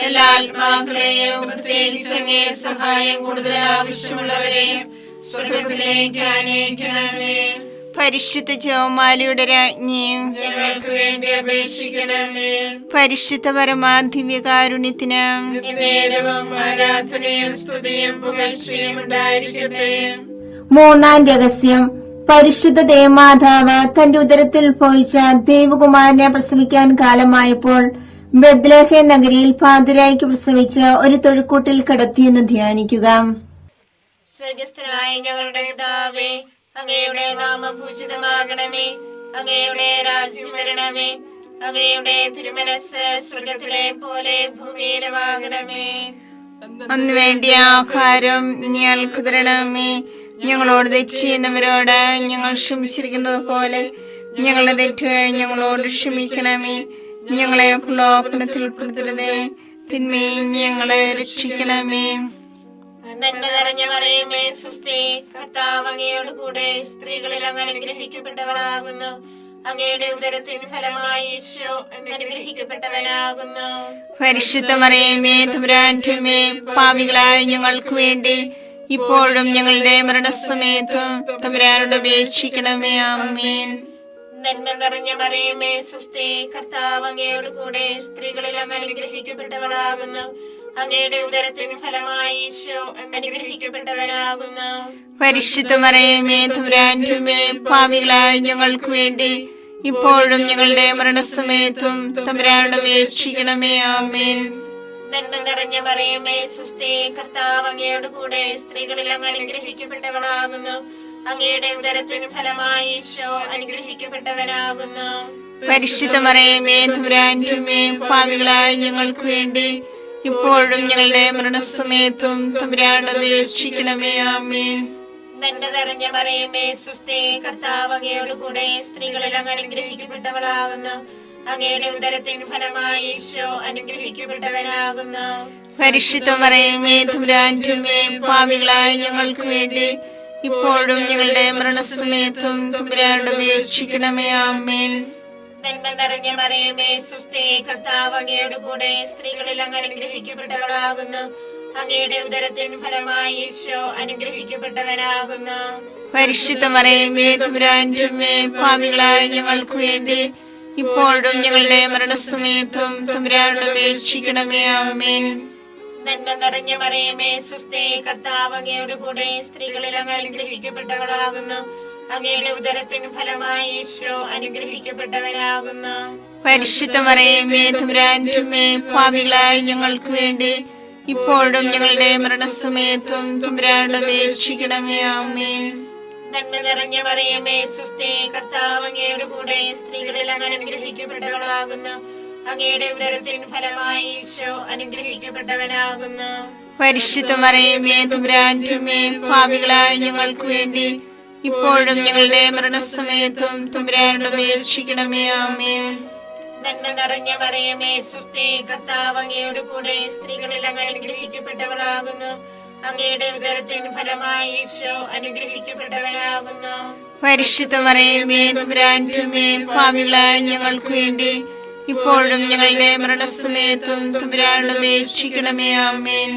എല്ലാ ആത്മാക്കളെയും പ്രത്യേകിച്ച് അങ്ങേ സഹായം കൂടുതൽ ആവശ്യമുള്ളവരെയും സ്വർഗ്ഗത്തിലേക്ക് ആനയിക്കണമേ. പരിശുദ്ധ ജപമാലയുടെ രാജ്ഞിയും ഞങ്ങൾക്ക് വേണ്ടി അപേക്ഷിക്കണമേ. പരിശുദ്ധ പരമാദിവ്യകാരുണ്യത്തിന് നേരവും ആരാധനയും സ്തുതിയും പുകഴ്ചയും ഉണ്ടായിരിക്കട്ടെ. മൂന്നാം രഹസ്യം. പരിശുദ്ധ ദേവമാതാവ് തന്റെ ഉദരത്തിൽ ഉത്ഭവിച്ച ദേവകുമാരനെ പ്രസവിക്കാൻ കാലമായപ്പോൾ ബെത്ലഹേം നഗരിയിൽ പാതിരായ്ക്ക് പ്രസവിച്ച് ഒരു തൊഴുക്കൂട്ടിൽ കിടത്തിയെന്ന് ധ്യാനിക്കുക. സ്വർഗസ്ഥനായ ഞങ്ങളുടെ പിതാവേ, അങ്ങയുടെ നാമം പൂജിതമാകണമേ. അങ്ങയുടെ രാജ്യം വരണമേ. അങ്ങയുടെ തിരുമനസ് സ്വർഗത്തിലെ പോലെ ഭൂമിയിലുമാകണമേ. അന്ന് വേണ്ടിയ ആഹാരം ഞങ്ങൾക്ക് തരണമേ. ഞങ്ങളോട് തെറ്റ് ചെയ്യുന്നവരോട് ഞങ്ങൾ ക്ഷമിച്ചിരിക്കുന്നത് പോലെ ഞങ്ങളുടെ തെറ്റുകൾ ഞങ്ങളോട് ക്ഷമിക്കണമേ. ഞങ്ങളെ പ്രലോഭനത്തിൽ ഉൾപ്പെടുത്തരുതേ, തിന്മയെ ഞങ്ങളെ രക്ഷിക്കണമേ. നന്മ നിറഞ്ഞ മറിയമേ സ്വസ്തി, കർത്താവ് അങ്ങയോട് കൂടെ സ്ത്രീകളിൽ അങ്ങ് അനുഗ്രഹിക്കപ്പെട്ടവളാകുന്നു. അങ്ങയുടെ ഉദരത്തിൻ ഫലമായി ഈശോ അനുഗ്രഹിക്കപ്പെട്ടവനാകുന്നു. പരിശുദ്ധ മറിയമേ തമ്പുരാന്റെ അമ്മേ, പാപികളായ ഞങ്ങൾക്ക് വേണ്ടി ഇപ്പോഴും ഞങ്ങളുടെ മരണസമയത്തും തമ്പുരാനോട് അപേക്ഷിക്കണമേ. ആമേൻ. നന്മ നിറഞ്ഞ മറിയമേ സ്വസ്തി, കർത്താവ് അങ്ങയോട് കൂടെ സ്ത്രീകളിൽ അങ്ങ് അനുഗ്രഹിക്കപ്പെട്ടവളാകുന്നു. അങ്ങയുടെ ഉദരത്തിൻ ഫലമായി ഈശോ അനുഗ്രഹിക്കപ്പെട്ടവനാകുന്നു. പരിശുദ്ധ മറിയമേ തമ്പുരാന്റെ അമ്മേ, പാപികളായ ഞങ്ങൾക്ക് വേണ്ടി ഇപ്പോഴും ഞങ്ങളുടെ മരണസമയത്തും തമ്പുരാനോട് അപേക്ഷിക്കണമേ. ആമേൻ. നന്മ നിറഞ്ഞ മറിയമേ സ്വസ്തി, കർത്താവ് അങ്ങയോട് കൂടെ സ്ത്രീകളിൽ അങ്ങ് അനുഗ്രഹിക്കപ്പെട്ടവളാകുന്നു. അങ്ങയുടെ ഉദരത്തിൻ ഫലമായി ഈശോ അനുഗ്രഹിക്കപ്പെട്ടവനാകുന്നു. പരിശുദ്ധ മറിയമേ തമ്പുരാന്റെ അമ്മേ, പാപികളായ ഞങ്ങൾക്ക് വേണ്ടി ഇപ്പോഴും ഞങ്ങളുടെ മരണസമയത്തും തമ്പുരാനോട് അപേക്ഷിക്കണമേ. ആമേൻ. നന്മ നിറഞ്ഞ മറിയമേ സ്വസ്തി, കർത്താവ് അങ്ങയോട് കൂടെ സ്ത്രീകളിൽ അങ്ങ് അനുഗ്രഹിക്കപ്പെട്ടവളാകുന്നു. അങ്ങയുടെ ഉദരത്തിൻ ഫലമായി ഈശോ അനുഗ്രഹിക്കപ്പെട്ടവനാകുന്നു. പരിശുദ്ധ മറിയമേ തമ്പുരാന്റമ്മേ, പാപികളായ ഞങ്ങൾക്ക് വേണ്ടി ഇപ്പോഴും ഞങ്ങളുടെ മരണസമയത്തും തമ്പുരാനോട് അപേക്ഷിക്കണമേ. ആമേൻ. നന്മ നിറഞ്ഞ മറിയമേ സ്വസ്തി, കർത്താവ് അങ്ങയുടെ കൂടെ സ്ത്രീകളിൽ അങ്ങ് അനുഗ്രഹിക്കപ്പെട്ടവളാകുന്നു. അങ്ങയുടെ ഉദരത്തിൻ ഫലമായി ഈശോ അനുഗ്രഹിക്കപ്പെട്ടവനാകുന്നു. പരിശുദ്ധ മറിയമേ തമ്പുരാന്റമ്മേ, പാപികളായ ഞങ്ങൾക്ക് വേണ്ടി ഇപ്പോഴും ഞങ്ങളുടെ മരണസമയത്തും തമ്പുരാനോട് അപേക്ഷിക്കണമേ. ആമേൻ. നന്മ നിറഞ്ഞ മറിയമേ സ്വസ്തി, കർത്താവ് അങ്ങയുടെ കൂടെ സ്ത്രീകളിൽ അങ്ങ് അനുഗ്രഹിക്കപ്പെട്ടവളാകുന്നു. അങ്ങയുടെ ഉദരത്തിൻ ഫലമായി ഈശോ അനുഗ്രഹിക്കപ്പെട്ടവനാകുന്നു. പരിശുദ്ധ മറിയമേ തമ്പുരാന്റമ്മേ, പാപികളായ ഞങ്ങൾക്ക് വേണ്ടി ഇപ്പോഴും ഞങ്ങളുടെ മരണസമയത്തും തമ്പുരാനോട് അപേക്ഷിക്കണമേ. ആമേൻ. നന്മ നിറഞ്ഞ മറിയമേ സ്വസ്തി, കർത്താവ് അങ്ങയുടെ കൂടെ സ്ത്രീകളിൽ അങ്ങ് അനുഗ്രഹിക്കപ്പെട്ടവളാകുന്നു. അങ്ങയുടെ ഉദരത്തിൻ ഫലമായി ഈശോ അനുഗ്രഹിക്കപ്പെട്ടവനാകുന്നു. പരിശുദ്ധ മറിയമേ തമ്പുരാന്റമ്മേ, പാപികളായ ഞങ്ങൾക്ക് വേണ്ടി ഇപ്പോഴും ഞങ്ങളുടെ മരണസമയത്തും തമ്പുരാനോട് അപേക്ഷിക്കണമേ. ആമേൻ. നന്മ നിറഞ്ഞ മറിയമേ സ്വസ്തി, കർത്താവ് അങ്ങയുടെ കൂടെ സ്ത്രീകളിൽ അങ്ങ് അനുഗ്രഹിക്കപ്പെട്ടവളാകുന്നു. അങ്ങയുടെ ഉദരത്തിൻ ഫലമായി ഈശോ അനുഗ്രഹിക്കപ്പെട്ടവനാകുന്നു. പരിശുദ്ധ മറിയമേ തമ്പുരാന്റമ്മേ, പാപികളായ ഞങ്ങൾക്ക് വേണ്ടി ഇപ്പോഴും ഞങ്ങളുടെ മരണസമയത്തും തമ്പുരാനോട് അപേക്ഷിക്കണമേ. ആമേൻ.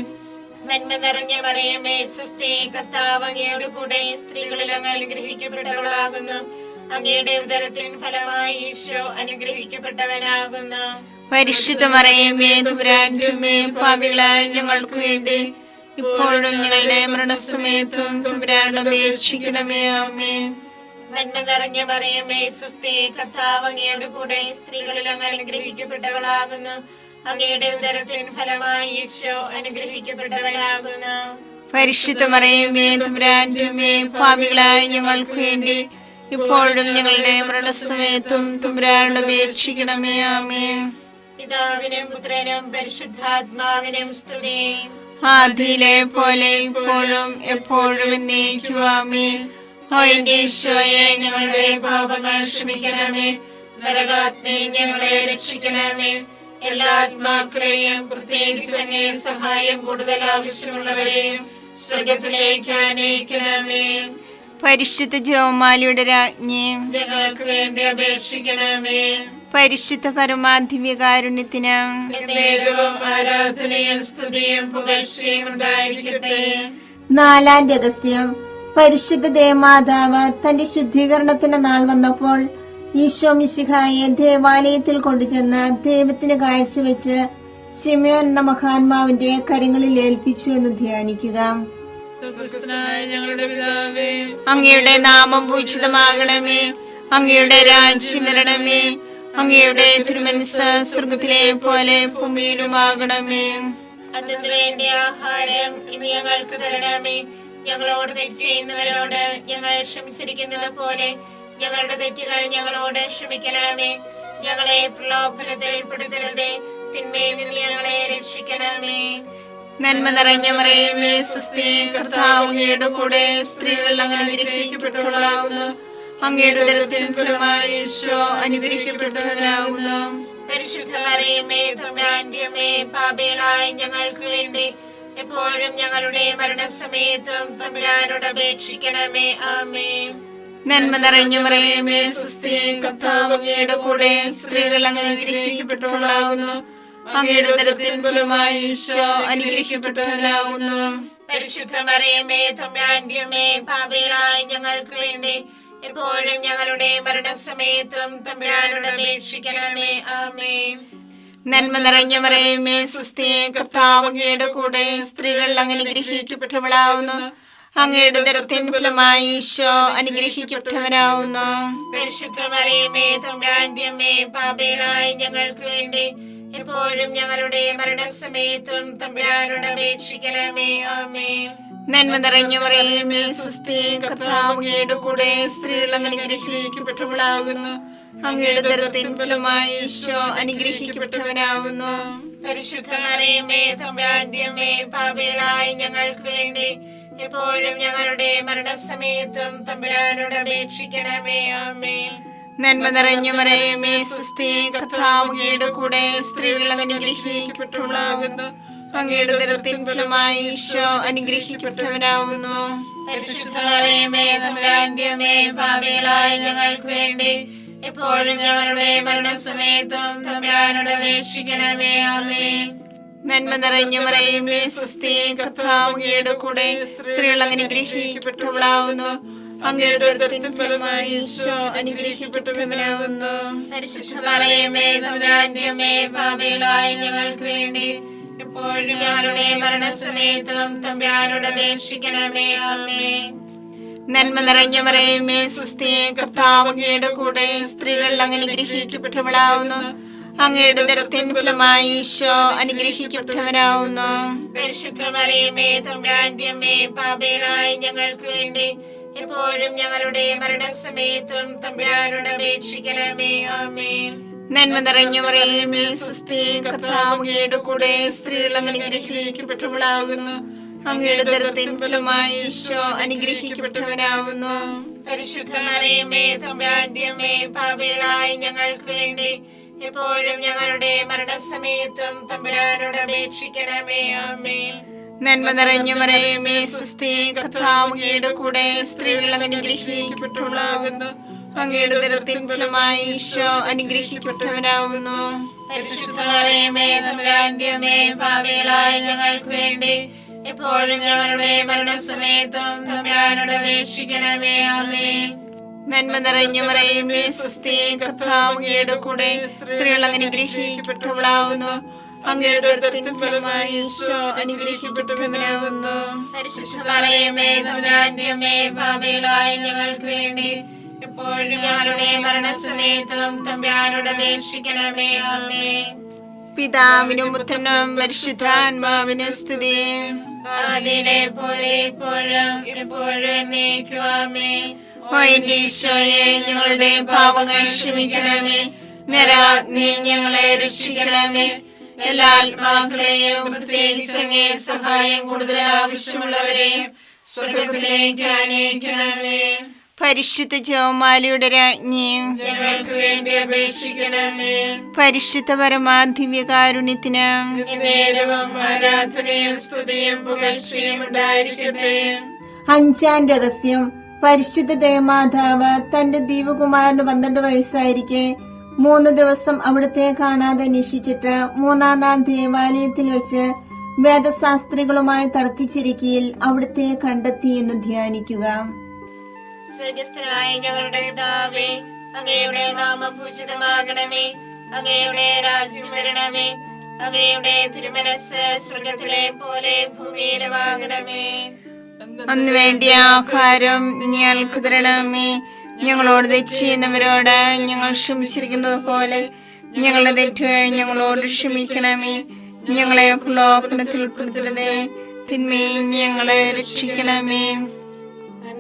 നന്മ നിറഞ്ഞ മറിയമേ സ്വസ്തി, കർത്താവ് അങ്ങയുടെ കൂടെ സ്ത്രീകളിൽ അങ്ങ് അനുഗ്രഹിക്കപ്പെട്ടവളാകുന്നു. അങ്ങയുടെ ഉദരത്തിൻ ഫലമായി ഈശോ അനുഗ്രഹിക്കപ്പെട്ടവനാകുന്നു. പരിശുദ്ധ മറിയമേ തമ്പുരാന്റമ്മേ, പാപികളായ ഞങ്ങൾക്ക് വേണ്ടി ഇപ്പോഴും ഞങ്ങളുടെ മരണസമയത്തും തമ്പുരാനോട് അപേക്ഷിക്കണമേ. ആമേൻ. നന്മ നിറഞ്ഞ മറിയമേ സ്വസ്തി, കർത്താവ് അങ്ങയുടെ കൂടെ സ്ത്രീകളിൽ അങ്ങ് അനുഗ്രഹിക്കപ്പെട്ടവളാകുന്നു. അങ്ങയുടെ ഉദരത്തിൻ ഫലമായി ഈശോ അനുഗ്രഹിക്കപ്പെട്ടവനാകുന്നു. പരിശുദ്ധ മറിയമേ തമ്പുരാന്റമ്മേ, പാപികളായ ഞങ്ങൾക്ക് വേണ്ടി ഇപ്പോഴും ഞങ്ങളുടെ മരണസമയത്തും തമ്പുരാനോട് അപേക്ഷിക്കണമേ. ആമേൻ. പിതാവിനും പുത്രനും പരിശുദ്ധാത്മാവിനും സ്തുതി. ആദിയിലെ പോലെ ഇപ്പോഴും എപ്പോഴും എന്നേക്കും. ആമേൻ. ഓ എന്റെ ഈശോയെ, ഞങ്ങളുടെ പാപങ്ങൾ ക്ഷമിക്കണമേ. നരകാഗ്നി ഞങ്ങളെ രക്ഷിക്കണമേ. എല്ലാ ആത്മാക്കളെയും, പ്രത്യേകിച്ച് അങ്ങേ സഹായം കൂടുതൽ ആവശ്യമുള്ളവരെയും സ്വർഗത്തിലേക്ക് ആനയിക്കണമേ. പരിശുദ്ധ ജപമാലയുടെ രാജ്ഞി, ഞങ്ങൾക്ക് വേണ്ടി അപേക്ഷിക്കണമേ. പരിശുദ്ധ പരമാധിവ്യകാരുണ്യത്തിന് എന്നേരവും ആരാധനയും സ്തുതിയും പുകഴ്ചയും ഉണ്ടായിരിക്കട്ടെ. നാലാം രഹസ്യം. പരിശുദ്ധ ദേവമാതാവ് തന്റെ ശുദ്ധീകരണത്തിന്റെ നാൾ വന്നപ്പോൾ ഈശോ മിശിഹായെ ദേവാലയത്തിൽ കൊണ്ടുചെന്ന് ദൈവത്തിന് കാഴ്ചവെച്ച് ശിമയോൻ എന്ന മഹാത്മാവിന്റെ കരങ്ങളിൽ ഏൽപ്പിച്ചു എന്ന് ധ്യാനിക്കുക. ഞങ്ങളുടെ പിതാവേ, അങ്ങയുടെ നാമം പൂജിതമാകണമേ. അങ്ങയുടെ രാജ്യം വരണമേ. അങ്ങയുടെ തിരുമനസ്സ് സ്വർഗത്തിലെ പോലെ ഭൂമിയിലുമാകണമേ. അതിനു വേണ്ടി ആഹാരം ഇനി ഞങ്ങൾക്ക് തരണമേ. ഞങ്ങളോട് തെറ്റ് ചെയ്യുന്നവരോട് ഞങ്ങൾ ക്ഷമിച്ചിരിക്കുന്നത് പോലെ ഞങ്ങളുടെ തെറ്റുകൾ ഞങ്ങളോട് ക്ഷമിക്കണമേ. ഞങ്ങളെ പ്രലോഭനത്തിൽ ഉൾപ്പെടുത്തരുതേ, തിന്മയിൽ നിന്ന് ഞങ്ങളെ രക്ഷിക്കണമേ. നന്മ നിറഞ്ഞ മറിയമേ സ്വസ്തി, കർത്താവ് അങ്ങയുടെ കൂടെ സ്ത്രീകൾ അങ്ങ് അനുഗ്രഹിക്കപ്പെട്ടവളാകുന്നു. അങ്ങയുടെ ഉദരത്തിൻ ഫലമായി ഈശോ അനുഗ്രഹിക്കപ്പെട്ടവനാകുന്നു. പരിശുദ്ധ മറിയമേ തമ്പുരാന്റമ്മേ, പാപികളായ ഞങ്ങൾക്ക് വേണ്ടി എപ്പോഴും ഞങ്ങളുടെ മരണസമയത്തും തമ്പുരാനോട് അപേക്ഷിക്കണമേ. ആമേൻ. നന്മ നിറഞ്ഞ മറിയമേ സ്വസ്തി, കർത്താവ് അങ്ങയുടെ കൂടെ സ്ത്രീകൾ അങ്ങ് അനുഗ്രഹിക്കപ്പെട്ടവളാകുന്നു. അങ്ങയുടെ ഉദരത്തിൻ ഫലമായി ഈശോ അനുഗ്രഹിക്കപ്പെട്ടവനാകുന്നു. പരിശുദ്ധ മറിയമേ തമ്പുരാന്റമ്മേ, പാപികളായ ഞങ്ങൾക്ക് വേണ്ടി എപ്പോഴും ഞങ്ങളുടെ മരണസമയത്തും തമ്പുരാനോട് അപേക്ഷിക്കണമേ. ആമേൻ. നന്മ നിറഞ്ഞ മറിയമേ സ്വസ്തി, കർത്താവ് അങ്ങയുടെ കൂടെ സ്ത്രീകൾ അങ്ങ് അനുഗ്രഹിക്കപ്പെട്ടവളാകുന്നു. അങ്ങയുടെ ഉദരത്തിൻ ഫലമായി ഈശോ അനുഗ്രഹിക്കപ്പെട്ടവനാകുന്നു. പരിശുദ്ധ മറിയമേ തമ്പുരാന്റമ്മേ, പാപികളായ ഞങ്ങൾക്ക് വേണ്ടി എപ്പോഴും ഞങ്ങളുടെ മരണസമയത്തും തമ്പുരാനോട് അപേക്ഷിക്കണമേ. ആമേൻ. നന്മ നിറഞ്ഞ മറിയമേ സ്വസ്തി, കർത്താവ് അങ്ങയുടെ കൂടെ സ്ത്രീകൾ അങ്ങ് അനുഗ്രഹിക്കപ്പെട്ടവളാകുന്നു. അങ്ങയുടെ ഉദരത്തിൻ ഫലമായി ഈശോ അനുഗ്രഹിക്കപ്പെട്ടവനാകുന്നു. പരിശുദ്ധ മറിയമേ തമ്പുരാന്റമ്മേ, പാപികളായ ഞങ്ങൾക്ക് വേണ്ടി എപ്പോഴും ഞങ്ങളുടെ മരണസമയത്തും തമ്പുരാനോട് അപേക്ഷിക്കണമേ. ആമേൻ. നന്മ നിറഞ്ഞ മറിയമേ സ്വസ്തി, കർത്താവ് അങ്ങയുടെ കൂടെ സ്ത്രീകൾ അനുഗ്രഹിക്കപ്പെട്ടവളാകുന്നു. അങ്ങയുടെ ഉദരത്തിൻ ഫലമായി ഈശോ അനുഗ്രഹിക്കപ്പെട്ടവനാവുന്നു. പരിശുദ്ധ മറിയമേ തമ്പുരാന്റെ അമ്മേ, പാപികളായ ഞങ്ങൾക്ക് വേണ്ടി എപ്പോഴും ഞങ്ങളുടെ മരണസമയത്തും തമ്പുരാനോട് അപേക്ഷിക്കണമേ. ആമേൻ. നന്മ നിറഞ്ഞ മറിയമേ സ്വസ്തി, കർത്താവ് അങ്ങയുടെ കൂടെ സ്ത്രീകൾ അനുഗ്രഹിക്കപ്പെട്ടവളാവുന്നു. അങ്ങയുടെ ഉദരത്തിൻ ഫലമായി ഈശോ അനുഗ്രഹിക്കപ്പെട്ടവനാവുന്നു. പരിശുദ്ധ മറിയമേ തമ്പുരാന്റെ അമ്മേ, പാപികളായ ഞങ്ങൾക്ക് വേണ്ടി എപ്പോഴും ഞങ്ങളുടെ മരണസമയത്തും തമ്പുരാനോട് അപേക്ഷിക്കണമേ. ആമേൻ. നന്മ നിറഞ്ഞ മറിയമേ സ്വസ്തി, കർത്താവ് അങ്ങയുടെ കൂടെ സ്ത്രീകൾ അനുഗ്രഹിക്കപ്പെട്ടവളാവുന്നു. അങ്ങയുടെ ഉദരത്തിൻ ഫലമായി ഈശോ അനുഗ്രഹിക്കപ്പെട്ടവനാവുന്നു. പരിശുദ്ധ മറിയമേ തമ്പുരാന്റെ അമ്മേ, പാപികളായ ഞങ്ങൾക്ക് വേണ്ടി എപ്പോഴും ഞങ്ങളുടെ മരണസമയത്തും തമ്പുരാനോട് അപേക്ഷിക്കണമേ. ആമേൻ. നന്മ നിറഞ്ഞ മറിയമേ സ്വസ്തി, കർത്താവ് അങ്ങയുടെ കൂടെ സ്ത്രീകൾ അനുഗ്രഹിക്കപ്പെട്ടവളാകുന്നു. അങ്ങയുടെ ഉദരത്തിൻ ഫലമായി ഈശോ അനുഗ്രഹിക്കപ്പെട്ടവനാവുന്നു. പരിശുദ്ധ മറിയമേ തമ്പുരാന്റെ അമ്മേ, പാപികളായ ഞങ്ങൾക്ക് വേണ്ടി എപ്പോഴും ഞങ്ങളുടെ മരണസമയത്തും തമ്പുരാനോട് അപേക്ഷിക്കണമേ. ആമേൻ. നന്മ നിറഞ്ഞ മറിയമേ സ്വസ്തി, കർത്താവ് അങ്ങയുടെ കൂടെ സ്ത്രീകൾ അനുഗ്രഹിക്കപ്പെട്ടവളാകുന്നു. അങ്ങയുടെ ഉദരത്തിൻ ഫലമായി ഈശോ അനുഗ്രഹിക്കപ്പെട്ടവനാവുന്നു. പരിശുദ്ധ മറിയമേ തമ്പുരാന്റെ അമ്മേ, പാപികളായ ഞങ്ങൾക്ക് വേണ്ടി എപ്പോഴും ഞങ്ങളുടെ മരണസമയത്തും തമ്പുരാനോട് അപേക്ഷിക്കണമേ. ആമേൻ. നന്മ നിറഞ്ഞ മറിയമേ സ്വസ്തി, കർത്താവ് അങ്ങയുടെ കൂടെ സ്ത്രീകൾ അനുഗ്രഹിക്കപ്പെട്ടവളാവുന്നു. അങ്ങയുടെ ഉദരത്തിൻ ഫലമായി ഈശോ അനുഗ്രഹിക്കപ്പെട്ടവനാവുന്നു. പരിശുദ്ധ മറിയമേ തമ്പുരാന്റെ അമ്മേ, പാപികളായ ഞങ്ങൾക്ക് വേണ്ടി എപ്പോഴും ഞങ്ങളുടെ മരണസമയത്തും തമ്പുരാനോട് അപേക്ഷിക്കണമേ. ആമേൻ. പിതാവിനും പുത്രനും പരിശുദ്ധാത്മാവിനും സ്തുതി. ആദിയിലെ പോലെ ഇപ്പോഴും എപ്പോഴും എന്നേക്കും. ആമേൻ. ഓ എന്റെ ഈശോയെ, ഞങ്ങളുടെ പാപങ്ങൾ ക്ഷമിക്കണമേ. നരാഗ്നി ഞങ്ങളെ രക്ഷിക്കണമേ. എല്ലാ ആത്മാക്കളെയും പ്രത്യേകിച്ച് അങ്ങേ സഹായം കൂടുതൽ ആവശ്യമുള്ളവരെയും സ്വർഗ്ഗത്തിലേക്ക് അനയിക്കണമേ. പരിശുദ്ധ ജപമാലയുടെ രാജ്ഞിയും ഞങ്ങൾക്ക് വേണ്ടി അപേക്ഷിക്കണമേ. പരിശുദ്ധ പരമാധിവ്യകാരുണ്യത്തിന് നേരവും ആരാധനയും സ്തുതിയും പുകഴ്ചയും ഉണ്ടായിരിക്കട്ടെ. അഞ്ചാം രഹസ്യം. പരിശുദ്ധ ദേവമാതാവ് തന്റെ ദൈവകുമാരന് 12 വയസ്സായിരിക്കെ 3 ദിവസം അവിടുത്തെ കാണാതെ അന്വേഷിച്ചിട്ട് 3-ാം നാൾ ദേവാലയത്തിൽ വെച്ച് വേദശാസ്ത്രികളുമായി തർക്കിച്ചിരിക്കയിൽ അവിടുത്തെ കണ്ടെത്തി എന്ന് ധ്യാനിക്കുക. സ്വർഗസ്ഥനായ ഞങ്ങളുടെ പിതാവേ, അങ്ങയുടെ നാമം പൂജിതമാകണമേ. അങ്ങയുടെ രാജ്യം വരണമേ. അങ്ങയുടെ തിരുമനസ് സ്വർഗത്തിലെ പോലെ ഭൂമിയിലുമാകണമേ. അന്ന് വേണ്ടിയ ആഹാരം ഞങ്ങൾക്ക് തരണമേ. ഞങ്ങളോട് തെറ്റ് ചെയ്യുന്നവരോട് ഞങ്ങൾ ക്ഷമിച്ചിരിക്കുന്നത് പോലെ ഞങ്ങളുടെ തെറ്റുകൾ ഞങ്ങളോട് ക്ഷമിക്കണമേ. ഞങ്ങളെ പ്രലോഭനത്തിൽ ഉൾപ്പെടുത്തരുതേ, തിന്മയിൽ ഞങ്ങളെ രക്ഷിക്കണമേ.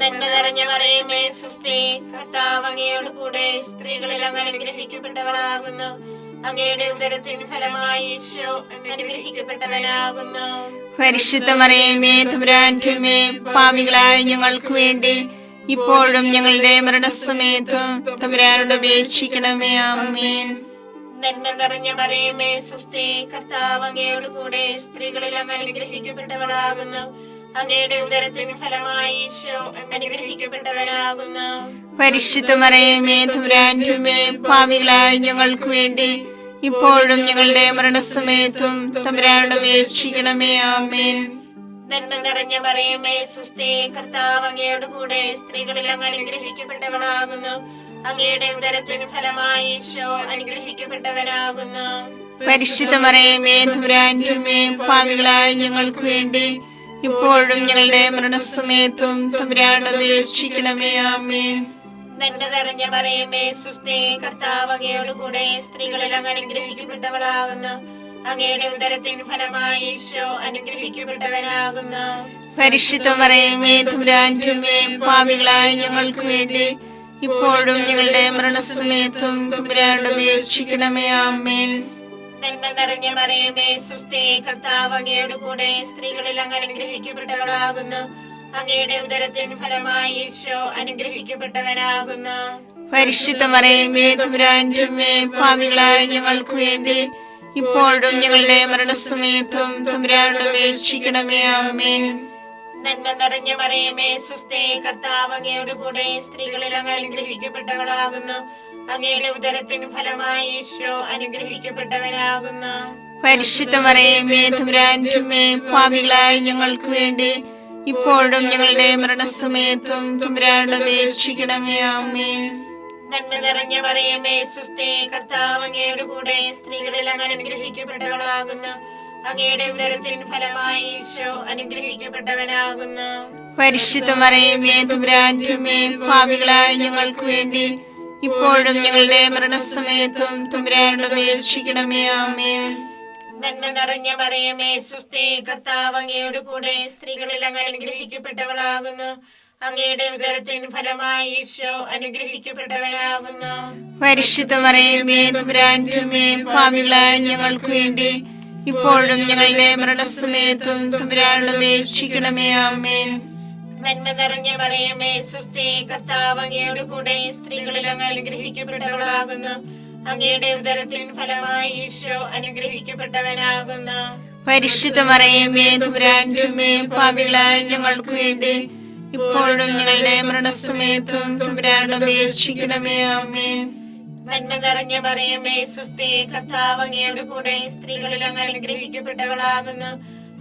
നന്മ നിറഞ്ഞ മറിയമേ സ്വസ്തി, കർത്താവ് അങ്ങയോട് കൂടെ സ്ത്രീകളിൽ അങ്ങ് അനുഗ്രഹിക്കപ്പെട്ടവളാകുന്നു. അങ്ങയുടെ ഉദരത്തിൻ ഫലമായി ഈശോ അനുഗ്രഹിക്കപ്പെട്ടവനാകുന്നു. പരിശുദ്ധ മറിയമേ തമ്പുരാന്റെ അമ്മേ, പാപികളായ ഞങ്ങൾക്ക് വേണ്ടി ഇപ്പോഴും ഞങ്ങളുടെ മരണസമയത്തും തമ്പുരാനോട് അപേക്ഷിക്കണമേ. ആമേൻ. നന്മ നിറഞ്ഞ മറിയമേ സ്വസ്തി, കർത്താവ് അങ്ങയോട് കൂടെ സ്ത്രീകളിൽ അങ്ങ് അനുഗ്രഹിക്കപ്പെട്ടവളാകുന്നു. അങ്ങയുടെ ഉദരത്തിൻ ഫലമായി ഈശോ അനുഗ്രഹിക്കപ്പെട്ടവനാകുന്നു. പരിശുദ്ധ മറിയമേ തമ്പുരാന്റെ അമ്മേ, പാപികളായ ഞങ്ങൾക്ക് വേണ്ടി ഇപ്പോഴും ഞങ്ങളുടെ മരണസമയത്തും തമ്പുരാനോട് അപേക്ഷിക്കണമേ. ആമേൻ. നന്മ നിറഞ്ഞ മറിയമേ സ്വസ്തി, കർത്താവ് അങ്ങയോട് കൂടെ സ്ത്രീകളിൽ അങ്ങ് അനുഗ്രഹിക്കപ്പെട്ടവളാകുന്നു. അങ്ങയുടെ ഉദരത്തിൻ ഫലമായി ഈശോ അനുഗ്രഹിക്കപ്പെട്ടവനാകുന്നു. പരിശുദ്ധ മറിയമേ തമ്പുരാന്റെ അമ്മേ, പാപികളായ ഞങ്ങൾക്ക് വേണ്ടി ഇപ്പോഴും ഞങ്ങളുടെ മരണസമയത്തും തമ്പുരാനോട് അപേക്ഷിക്കണമേ. ആമേൻ. നന്മ നിറഞ്ഞ മറിയമേ സ്വസ്തി, കർത്താവ് അങ്ങയോട് കൂടെ സ്ത്രീകളിൽ അങ്ങ് അനുഗ്രഹിക്കപ്പെട്ടവളാകുന്നു. അങ്ങയുടെ ഉദരത്തിൻ ഫലമായി ഈശോ അനുഗ്രഹിക്കപ്പെട്ടവനാകുന്നു. പരിശുദ്ധ മറിയമേ തമ്പുരാന്റെ അമ്മേ, പാപികളായ ഞങ്ങൾക്ക് വേണ്ടി ഇപ്പോഴും ഞങ്ങളുടെ മരണസമയത്തും തമ്പുരാനോട് അപേക്ഷിക്കണമേ. ആമേൻ. നന്മ നിറഞ്ഞ മറിയമേ സ്വസ്തി, കർത്താവ് അങ്ങയോട് കൂടെ സ്ത്രീകളിൽ അങ്ങ് അനുഗ്രഹിക്കപ്പെട്ടവളാകുന്നു. അങ്ങയുടെ ഉദരത്തിൻ ഫലമായി ഈശോ അനുഗ്രഹിക്കപ്പെട്ടവനാകുന്നു. പരിശുദ്ധ മറിയമേ തമ്പുരാന്റെ അമ്മേ, പാപികളായ ഞങ്ങൾക്ക് വേണ്ടി ഇപ്പോഴും ഞങ്ങളുടെ മരണസമയത്തും തമ്പുരാനോട് അപേക്ഷിക്കണമേ. ആമേൻ. നന്മ നിറഞ്ഞ മറിയമേ സ്വസ്തി, കർത്താവ് അങ്ങയുടെ കൂടെ, സ്ത്രീകളിൽ അങ്ങ് അനുഗ്രഹിക്കപ്പെട്ടവളാകുന്നു. അങ്ങയുടെ ഉദരത്തിന് ഫലമായി ഈശോ അനുഗ്രഹിക്കപ്പെട്ടവനാകുന്നു. പരിശുദ്ധ മറിയമേ തമ്പുരാന്റെ അമ്മേ, പാപികളായ ഞങ്ങൾക്ക് വേണ്ടി ഇപ്പോഴും ഞങ്ങളുടെ മരണസമയത്തും തമ്പുരാനോട് അപേക്ഷിക്കണമേ. ആമേൻ. നന്മ നിറഞ്ഞ മറിയമേ സ്വസ്തി, കർത്താവ് അങ്ങയുടെ കൂടെ, സ്ത്രീകളിൽ അങ്ങ് അനുഗ്രഹിക്കപ്പെട്ടവളാകുന്നു. അങ്ങയുടെ ഉദരത്തിന് ഫലമായി ഈശോ അനുഗ്രഹിക്കപ്പെട്ടവനാകുന്നു. പരിശുദ്ധ മറിയമേ തമ്പുരാന്റെ അമ്മേ, പാപികളായ ഞങ്ങൾക്ക് വേണ്ടി ഇപ്പോഴും ഞങ്ങളുടെ മരണസമയത്തും തമ്പുരാനോട് അപേക്ഷിക്കണമേ. ആമേൻ. നന്മ നിറഞ്ഞ മറിയമേ സ്വസ്തി, കർത്താവ് അങ്ങയുടെ കൂടെ, സ്ത്രീകളിൽ അങ്ങ് അനുഗ്രഹിക്കപ്പെട്ടവളാകുന്നു. അങ്ങയുടെ ഉദരത്തിന് ഫലമായി ഈശോ അനുഗ്രഹിക്കപ്പെട്ടവനാകുന്നു. പരിശുദ്ധ മറിയമേ തമ്പുരാന്റെ അമ്മേ, പാപികളായ ഞങ്ങൾക്ക് വേണ്ടി ഇപ്പോഴും ഞങ്ങളുടെ മരണസമയത്തും തമ്പുരാനോട് അപേക്ഷിക്കണമേ. ആമേൻ. നന്മ നിറഞ്ഞ മറിയമേ സ്വസ്തി, കർത്താവ് അങ്ങയുടെ കൂടെ, സ്ത്രീകളിൽ അങ്ങ് അനുഗ്രഹിക്കപ്പെട്ടവളാകുന്നു. അങ്ങയുടെ ഉദരത്തിന് ഫലമായി ഈശോ അനുഗ്രഹിക്കപ്പെട്ടവനാകുന്നു. പരിശുദ്ധ മറിയമേ തമ്പുരാന്റെ അമ്മേ, പാപികളായ ഞങ്ങൾക്ക് വേണ്ടി ഇപ്പോഴും ഞങ്ങളുടെ മരണസമയത്തും തമ്പുരാനോട് അപേക്ഷിക്കണമേ. ആമേൻ. നന്മ നിറഞ്ഞ മറിയമേ സ്വസ്തി, കർത്താവ് അങ്ങയുടെ കൂടെ, സ്ത്രീകളിൽ അങ്ങ് അനുഗ്രഹിക്കപ്പെട്ടവളാകുന്നു.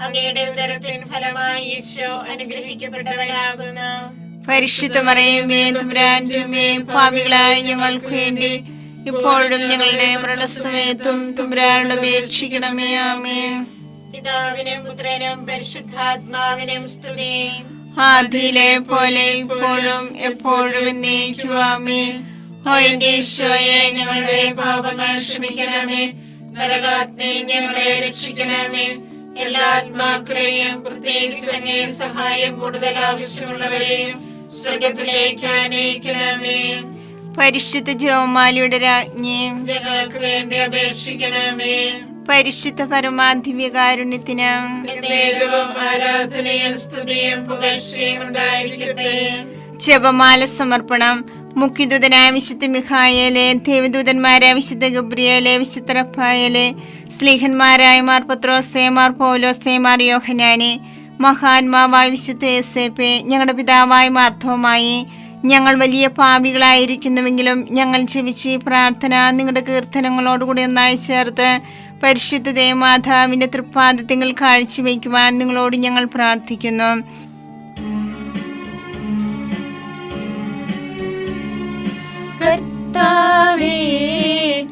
അങ്ങയുടെ ഉദരത്തിന് ഫലമായി ഈശോ അനുഗ്രഹിക്കപ്പെട്ടവനാകുന്നു. പരിശുദ്ധ മറിയമേ തമ്പുരാന്റെ അമ്മേ, പാപികളായ ഞങ്ങൾക്ക് വേണ്ടി ഇപ്പോഴും ഞങ്ങളുടെ മരണസമയത്തും തമ്പുരാനോട് അപേക്ഷിക്കണമേ. ആമേൻ. പിതാവിനും പുത്രനും പരിശുദ്ധാത്മാവിനും സ്തുതി. ആദിയിലെ പോലെ ഇപ്പോഴും എപ്പോഴും എന്നേക്കും. ആമേൻ. ഓ എന്റെ ഈശോയെ, ഞങ്ങളുടെ പാപങ്ങൾ ക്ഷമിക്കണമേ. നരകാഗ്നി ഞങ്ങളെ രക്ഷിക്കണമേ. എല്ലാ ആത്മാക്കളെയും, പ്രത്യേകിച്ച് അങ്ങേ സഹായം കൂടുതൽ ആവശ്യമുള്ളവരെയും സ്വർഗത്തിലേക്ക് ആനയിക്കണമേ. പരിശുദ്ധ ജപമാലയുടെ രാജ്ഞി, ഞങ്ങൾക്ക് വേണ്ടി അപേക്ഷിക്കണമേ. പരിശുദ്ധ പരമാധിവ്യകാരുണ്യത്തിന് എന്നേരവും ആരാധനയും സ്തുതിയും പുകഴ്ചയും ഉണ്ടായിരിക്കട്ടെ. ജപമാല സമർപ്പണം. മുഖ്യദൂതനായ വിശുദ്ധ മിഖായേലെ, ദേവദൂതന്മാരായ വിശുദ്ധ ഗബ്രിയേലെ, വിശുദ്ധ റഫായേലെ, സ്ലീഹന്മാരായ മാർ പത്രോസേ, മാർ പൗലോസേ, മാർ യോഹന്നാനെ, മഹാത്മാവായ വിശുദ്ധ യോസേപ്പേ, ഞങ്ങളുടെ പിതാവായ മാർത്തോമായി, ഞങ്ങൾ വലിയ പാപികളായിരിക്കുന്നുവെങ്കിലും ഞങ്ങൾ ജപിച്ച് ഈ പ്രാർത്ഥന നിങ്ങളുടെ കീർത്തനങ്ങളോടുകൂടി ഒന്നായി ചേർത്ത് പരിശുദ്ധ ദേവമാതാവിന്റെ തൃപ്പാദത്തിൽ കാഴ്ചവെക്കുവാൻ നിങ്ങളോട് ഞങ്ങൾ പ്രാർത്ഥിക്കുന്നു. കർത്താവേ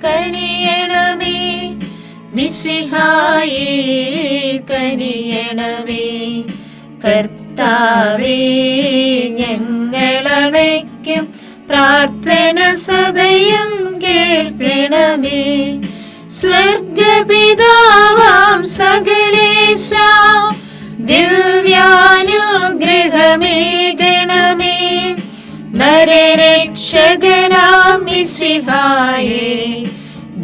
കനിയണമേ, മിശിഹായേ കനിയണമേ. കർത്താവേ ഞങ്ങളണയ്ക്കും പ്രാർത്ഥന സദയം കേൾക്കണമേ. സ്വർഗപിതാവാം സകലേശ ദിവ്യാനുഗ്രഹമേകണമേ. നരരക്ഷകനാം മിശിഹായേ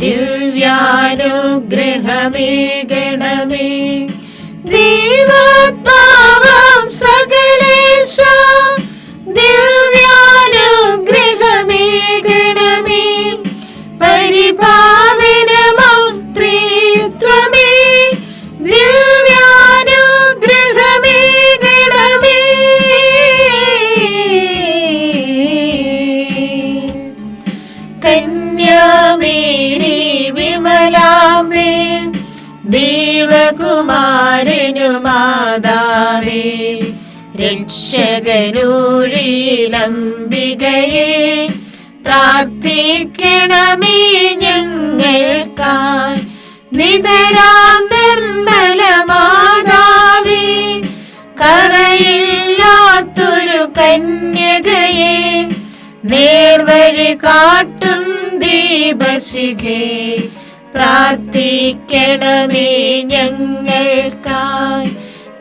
ദിവ്യാനുഗ്രഹമേകണമേ. ദൈവാത്മാവാം സകലേശ ദിവ്യാനുഗ്രഹമേകണമേ. പരിപാവനമാം ത്രിത്വമേ ദിവ്യാനുഗ്രഹമേകണമേ. കന്യാമേരി വിമലാംബേ, ദേവകുമാരനു മാതാവേ, രക്ഷകനൂഴിലംബികയെ പ്രാർത്ഥിക്കണമേ ഞങ്ങൾക്കായി. നിതരാം നിർമ്മല മാതാവേ, കറയില്ലാത്തൊരു കന്യകയെ, നേർവഴി കാട്ടും ദീപശിഖേ, പ്രാർത്ഥിക്കണമേ ഞങ്ങൾക്കായി.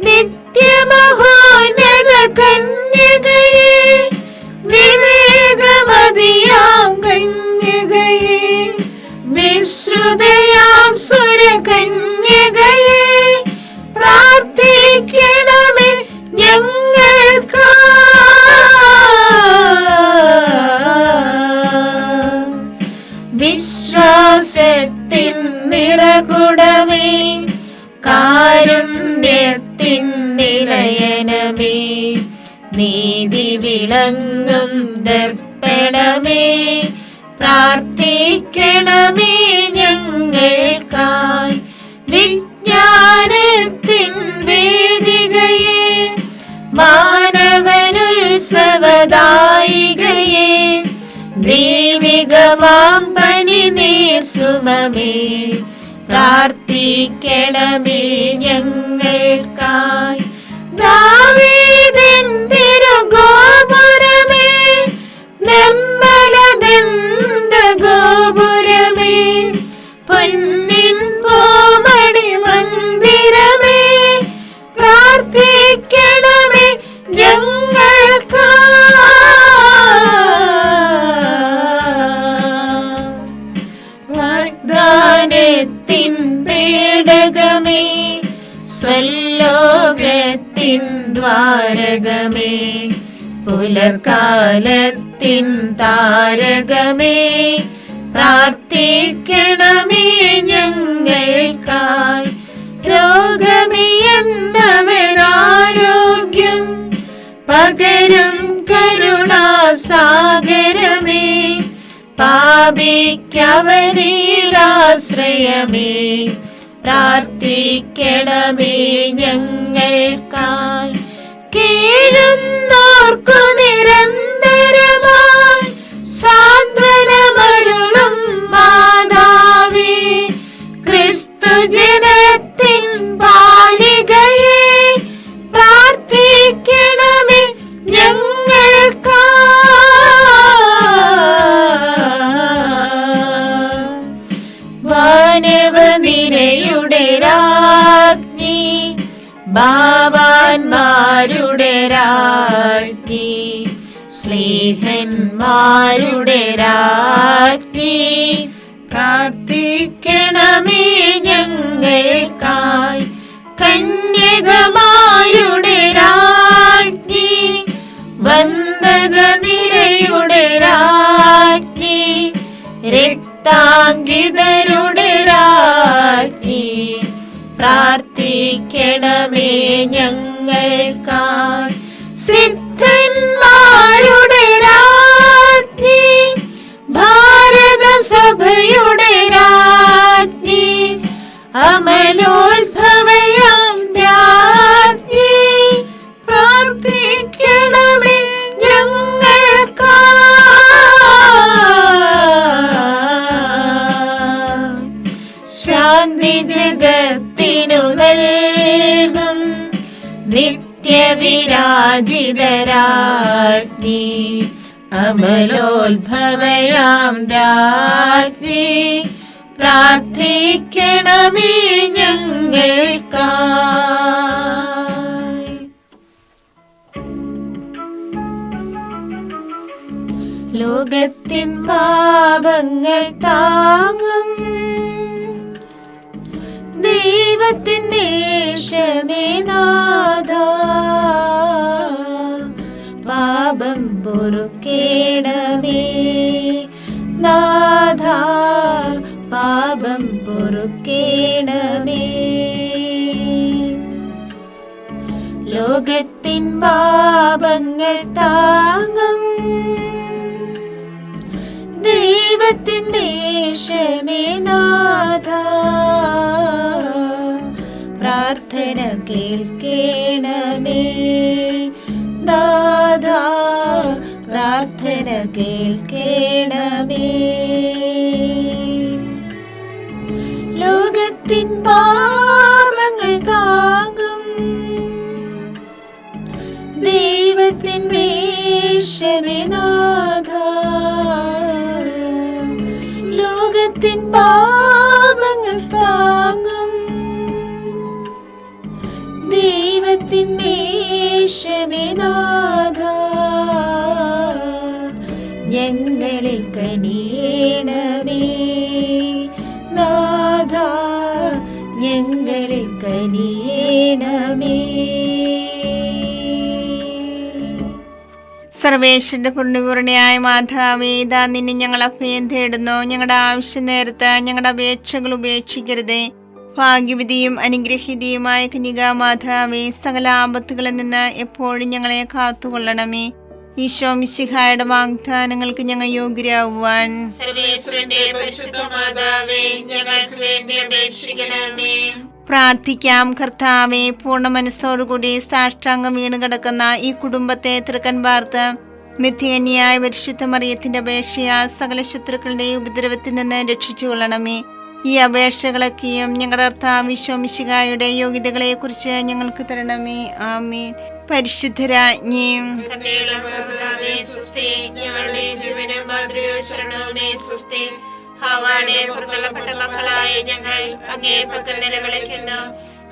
നിത്യമഹോന്നത കന്യകയെ, വിവേകമതിയാം കന്യകയെ, വിശ്രുതയാം സുരകന്യകയെ, പ്രാർത്ഥിക്കണമേ ഞങ്ങൾക്കായി. നിറകുടമേ, കാരുണ്യത്തിൻ നിലയനമേ, നീതി വിളങ്ങും ദർപ്പണമേ, പ്രാർത്ഥിക്കണമേ ഞങ്ങൾക്കായി. വിജ്ഞാനത്തിൻ വേദികയെ, മാനവനുത്സവദായികയെ, ദൈവികമാം പനിനീർ സുമമേ, പ്രാർത്ഥിക്കണമേ ഞങ്ങൾക്കായി. ദാവീദിൻ തിരുഗോപുരമേ, നിർമ്മലദന്ത ഗോപുരമേ, പൊന്നിൻ പൂമണി മന്ദിരമേ, പ്രാർത്ഥിക്കണമേ ഞങ്ങൾക്കായി. വാഗ്ദാനത്തിൻ പേടകമേ, സ്വലോകത്തിൻ ദ്വാരകമേ, പുലർകാലത്തിൻ താരകമേ, പ്രാർത്ഥിക്കണമേ ഞങ്ങൾക്കായി. രോഗമിയെന്നവരാരോഗ്യം പകരും കരുണാസാഗരമേ, പാപിക്കവനിലാശ്രയമേ, പ്രാർത്ഥിക്കണമേ ഞങ്ങൾക്കായി. കേഴുന്നോർക്കു നിരന്തരമായി സാന്ത്വനമരുളും മാതാവേ, ക്രിസ്തുജനത്തിൻ പാലികയെ, പ്രാർത്ഥിക്കണമേ ഞങ്ങൾക്കായി. വാനവനിരയുടെ രാജ്ഞി, ഭാവാന്മാരുടെ രാജ്ഞി, സ്നേഹന്മാരുടെ രാജ്ഞി, പ്രാർത്ഥിക്കണമേ ഞങ്ങൾക്കായി. കന്യകമാരുടെ രാജ്ഞി, വന്ദകനിരയുടെ രാജ്ഞി, രക്താംഗിതരുടെ രാജ്ഞി, പ്രാർത്ഥിക്കണമേ ഞങ്ങൾക്കായി. സിദ്ധന്മാരുടെ രാജ്ഞി, ഭാരതസഭയുടെ രാജ്ഞി, അമലോത്ഭവയാം രാജ്ഞി, പ്രാർത്ഥിക്കണമേ ഞങ്ങൾക്കായി. ശാന്തി ജഗത്തിനു നൽകും നിത്യവിരാജിതരാജ്ഞി, അമലോത്ഭവയാം രാജ്ഞി, പ്രാർത്ഥിക്കണമേ ഞങ്ങൾക്കായി. ലോകത്തിൻ പാപങ്ങൾ താങ്ങും ദൈവത്തിൻ ദേശമേ നാഥ, പാപം പൊറുക്കേണമേ നാഥ, പാപം പൊറുക്കേണമേ. ലോകത്തിൻ പാപങ്ങൾ താങ്ങും ദൈവത്തിൻ ദേശമേ നാഥ, പ്രാർത്ഥന കേൾക്കേണമേ നാഥ, പ്രാർത്ഥന കേൾക്കേണമേ. ലോകത്തിൻ പാപങ്ങൾ താങ്ങും ദൈവത്തിൻ ദേശമേ നാഥ, ലോകത്തിൻ പാപങ്ങൾ താങ്ങും ദൈവത്തിൻ ദേശമേ നാഥ, ഞങ്ങളിൽ കനിയേണമേ നാഥ, ഞങ്ങളിൽ കനിയേണമേ. സർവേശ്വരന്റെ പുണ്യപൂർണിയായ മാതാവേ, ഇതാ നിന്നെ ഞങ്ങൾ അഭയം തേടുന്നു. ഞങ്ങളുടെ ആവശ്യ നേരത്ത് ഞങ്ങളുടെ അപേക്ഷകൾ ഉപേക്ഷിക്കരുതേ. ഭാഗ്യവതിയും അനുഗ്രഹീതയുമായ കന്യകാ മാതാവേ, സകല ആപത്തുകളിൽ നിന്ന് എപ്പോഴും ഞങ്ങളെ കാത്തുകൊള്ളണമേ. ഈശോ മിശിഹായുടെ വാഗ്ദാനങ്ങൾക്ക് ഞങ്ങൾ യോഗ്യരാകുവാൻ സർവേശ്വരന്റെ പരിശുദ്ധ മാതാവേ, ഞങ്ങൾക്ക് വേണ്ടി അപേക്ഷിക്കണമേ. പ്രാർത്ഥിക്കാം. കർത്താവെ, പൂർണ്ണ മനസ്സോടുകൂടി സാഷ്ടാംഗം വീണ് കിടക്കുന്ന ഈ കുടുംബത്തെ തൃക്കൻ പാർത്ത് നിത്യകന്യായ പരിശുദ്ധ മറിയത്തിന്റെ അപേക്ഷയാൽ സകല ശത്രുക്കളുടെ ഉപദ്രവത്തിൽ നിന്ന് രക്ഷിച്ചുകൊള്ളണമേ. ഈ അപേക്ഷകളൊക്കെയും ഞങ്ങളുടെ കർത്താവ് ഈശോ മിശിഹായുടെ യോഗ്യതകളെ കുറിച്ച് ഞങ്ങൾക്ക് തരണമേ. ആമേൻ. പരിശുദ്ധരാജ്ഞിയും ഞങ്ങളുടെ ജീവനും മാതൃകയും ശരണവുമേ സ്വസ്തി. ഹവ്വായുടെ പുറത്തള്ളപ്പെട്ട മക്കളായ ഞങ്ങൾ അങ്ങേ പക്കൽ നിലവിളിക്കുന്നു.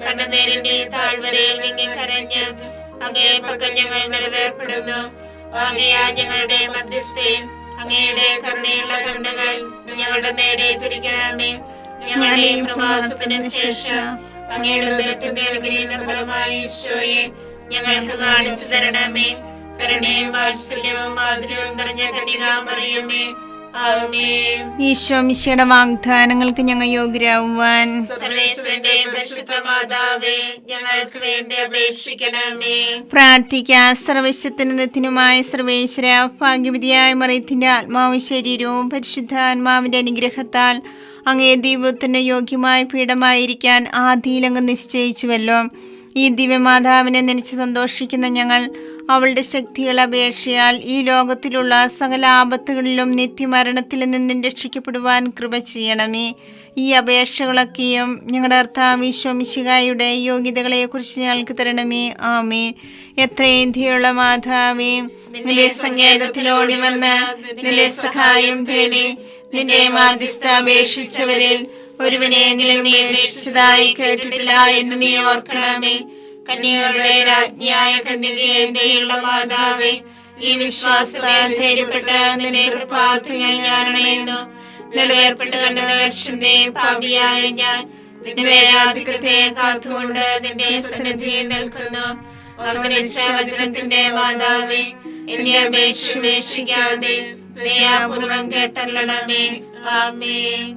കണ്ണുനീരിന്റെ താഴ്വരയിൽ വിങ്ങിക്കരഞ്ഞ് അങ്ങേ പക്കൽ ഞങ്ങൾ നിലവേർപ്പെടുന്നു. ആകയാ ഞങ്ങളുടെ മധ്യസ്ഥേ, അങ്ങയുടെ കരുണയുള്ള കണ്ണുകൾ ഞങ്ങളുടെ നേരെ തിരിക്കണമേ. ഞങ്ങളുടെ പ്രവാസത്തിന് ശേഷം അങ്ങയുടെ ഉദരത്തിന്റെ അനുഗ്രഹീത ഫലമായി ഈശോയെ ഞങ്ങൾക്ക് കാണിച്ചു തരണമേ. കരുണയും വാത്സല്യവും മാധുര്യവും നിറഞ്ഞ കന്യകാമറിയമേ, ആമേൻ. ഈശോ മിശിഹായുടെ വാഗ്ദാനങ്ങൾക്ക് ഞങ്ങൾ യോഗ്യരാകുവാൻ സർവേശ്വരന്റെ പരിശുദ്ധ മാതാവേ, ഞങ്ങൾക്ക് വേണ്ടി അപേക്ഷിക്കണമേ. പ്രാർത്ഥിക്കാം. സർവശക്തനുമായ സർവേശ്വര, ഭാഗ്യവതിയായ മറിയത്തിന്റെ ആത്മാവും ശരീരവും പരിശുദ്ധാത്മാവിന്റെ അനുഗ്രഹത്താൽ അങ്ങേ ദൈവത്തിന് യോഗ്യമായ പീഠമായിരിക്കാൻ ആദിയിലങ്ങ് നിശ്ചയിച്ചുവല്ലോ. ഈ ദിവ്യമാതാവിനെ നനച്ച് സന്തോഷിക്കുന്ന ഞങ്ങൾ അവളുടെ ശക്തിയുള്ള അപേക്ഷയാൽ ഈ ലോകത്തിലുള്ള സകല ആപത്തുകളിലും നിത്യമരണത്തിൽ നിന്നും രക്ഷിക്കപ്പെടുവാൻ കൃപ ചെയ്യണമേ. ഈ അപേക്ഷകളൊക്കെയും ഞങ്ങളുടെ കർത്താവ് ഈശോ മിശിഹായുടെ യോഗ്യതകളെ കുറിച്ച് ഞങ്ങൾക്ക് തരണമേ. ആമേൻ. എത്രയും ദയുള്ള മാതാവേ, നിന്റെ സങ്കേതത്തിലോടി വന്ന് നിന്റെ സഹായം തേടി നിന്റെ മാധ്യസ്ഥ അപേക്ഷിച്ചവരിൽ ഒരുവനെ നീ അപേക്ഷിച്ചതായി കേട്ടിട്ടില്ല എന്ന് നീ ഓർക്കണമേ. കന്യകളുടെ രാജ്ഞിയായ കന്യകയുള്ള മാതാവേ, ഈ വിശ്വാസത്താൽ ധൈര്യപ്പെട്ട് നിന്റെ കൃപാർത്ഥങ്ങൾ ഞാനണയുന്നു. നിലവേർപ്പെട്ട് കണ്ടുവീഴ്ചന്റെ പാപിയായ ഞാൻ നിന്റെ ആധിക്യത്തെ കാത്തുകൊണ്ട് നിന്റെ സന്നിധിയിൽ നിൽക്കുന്നു. അവതരിച്ച വചനത്തിന്റെ മാതാവേ, എന്നെ അപേക്ഷിക്കാതെ ദയാപൂർവം കേട്ടല്ലണമേ. ആമേൻ.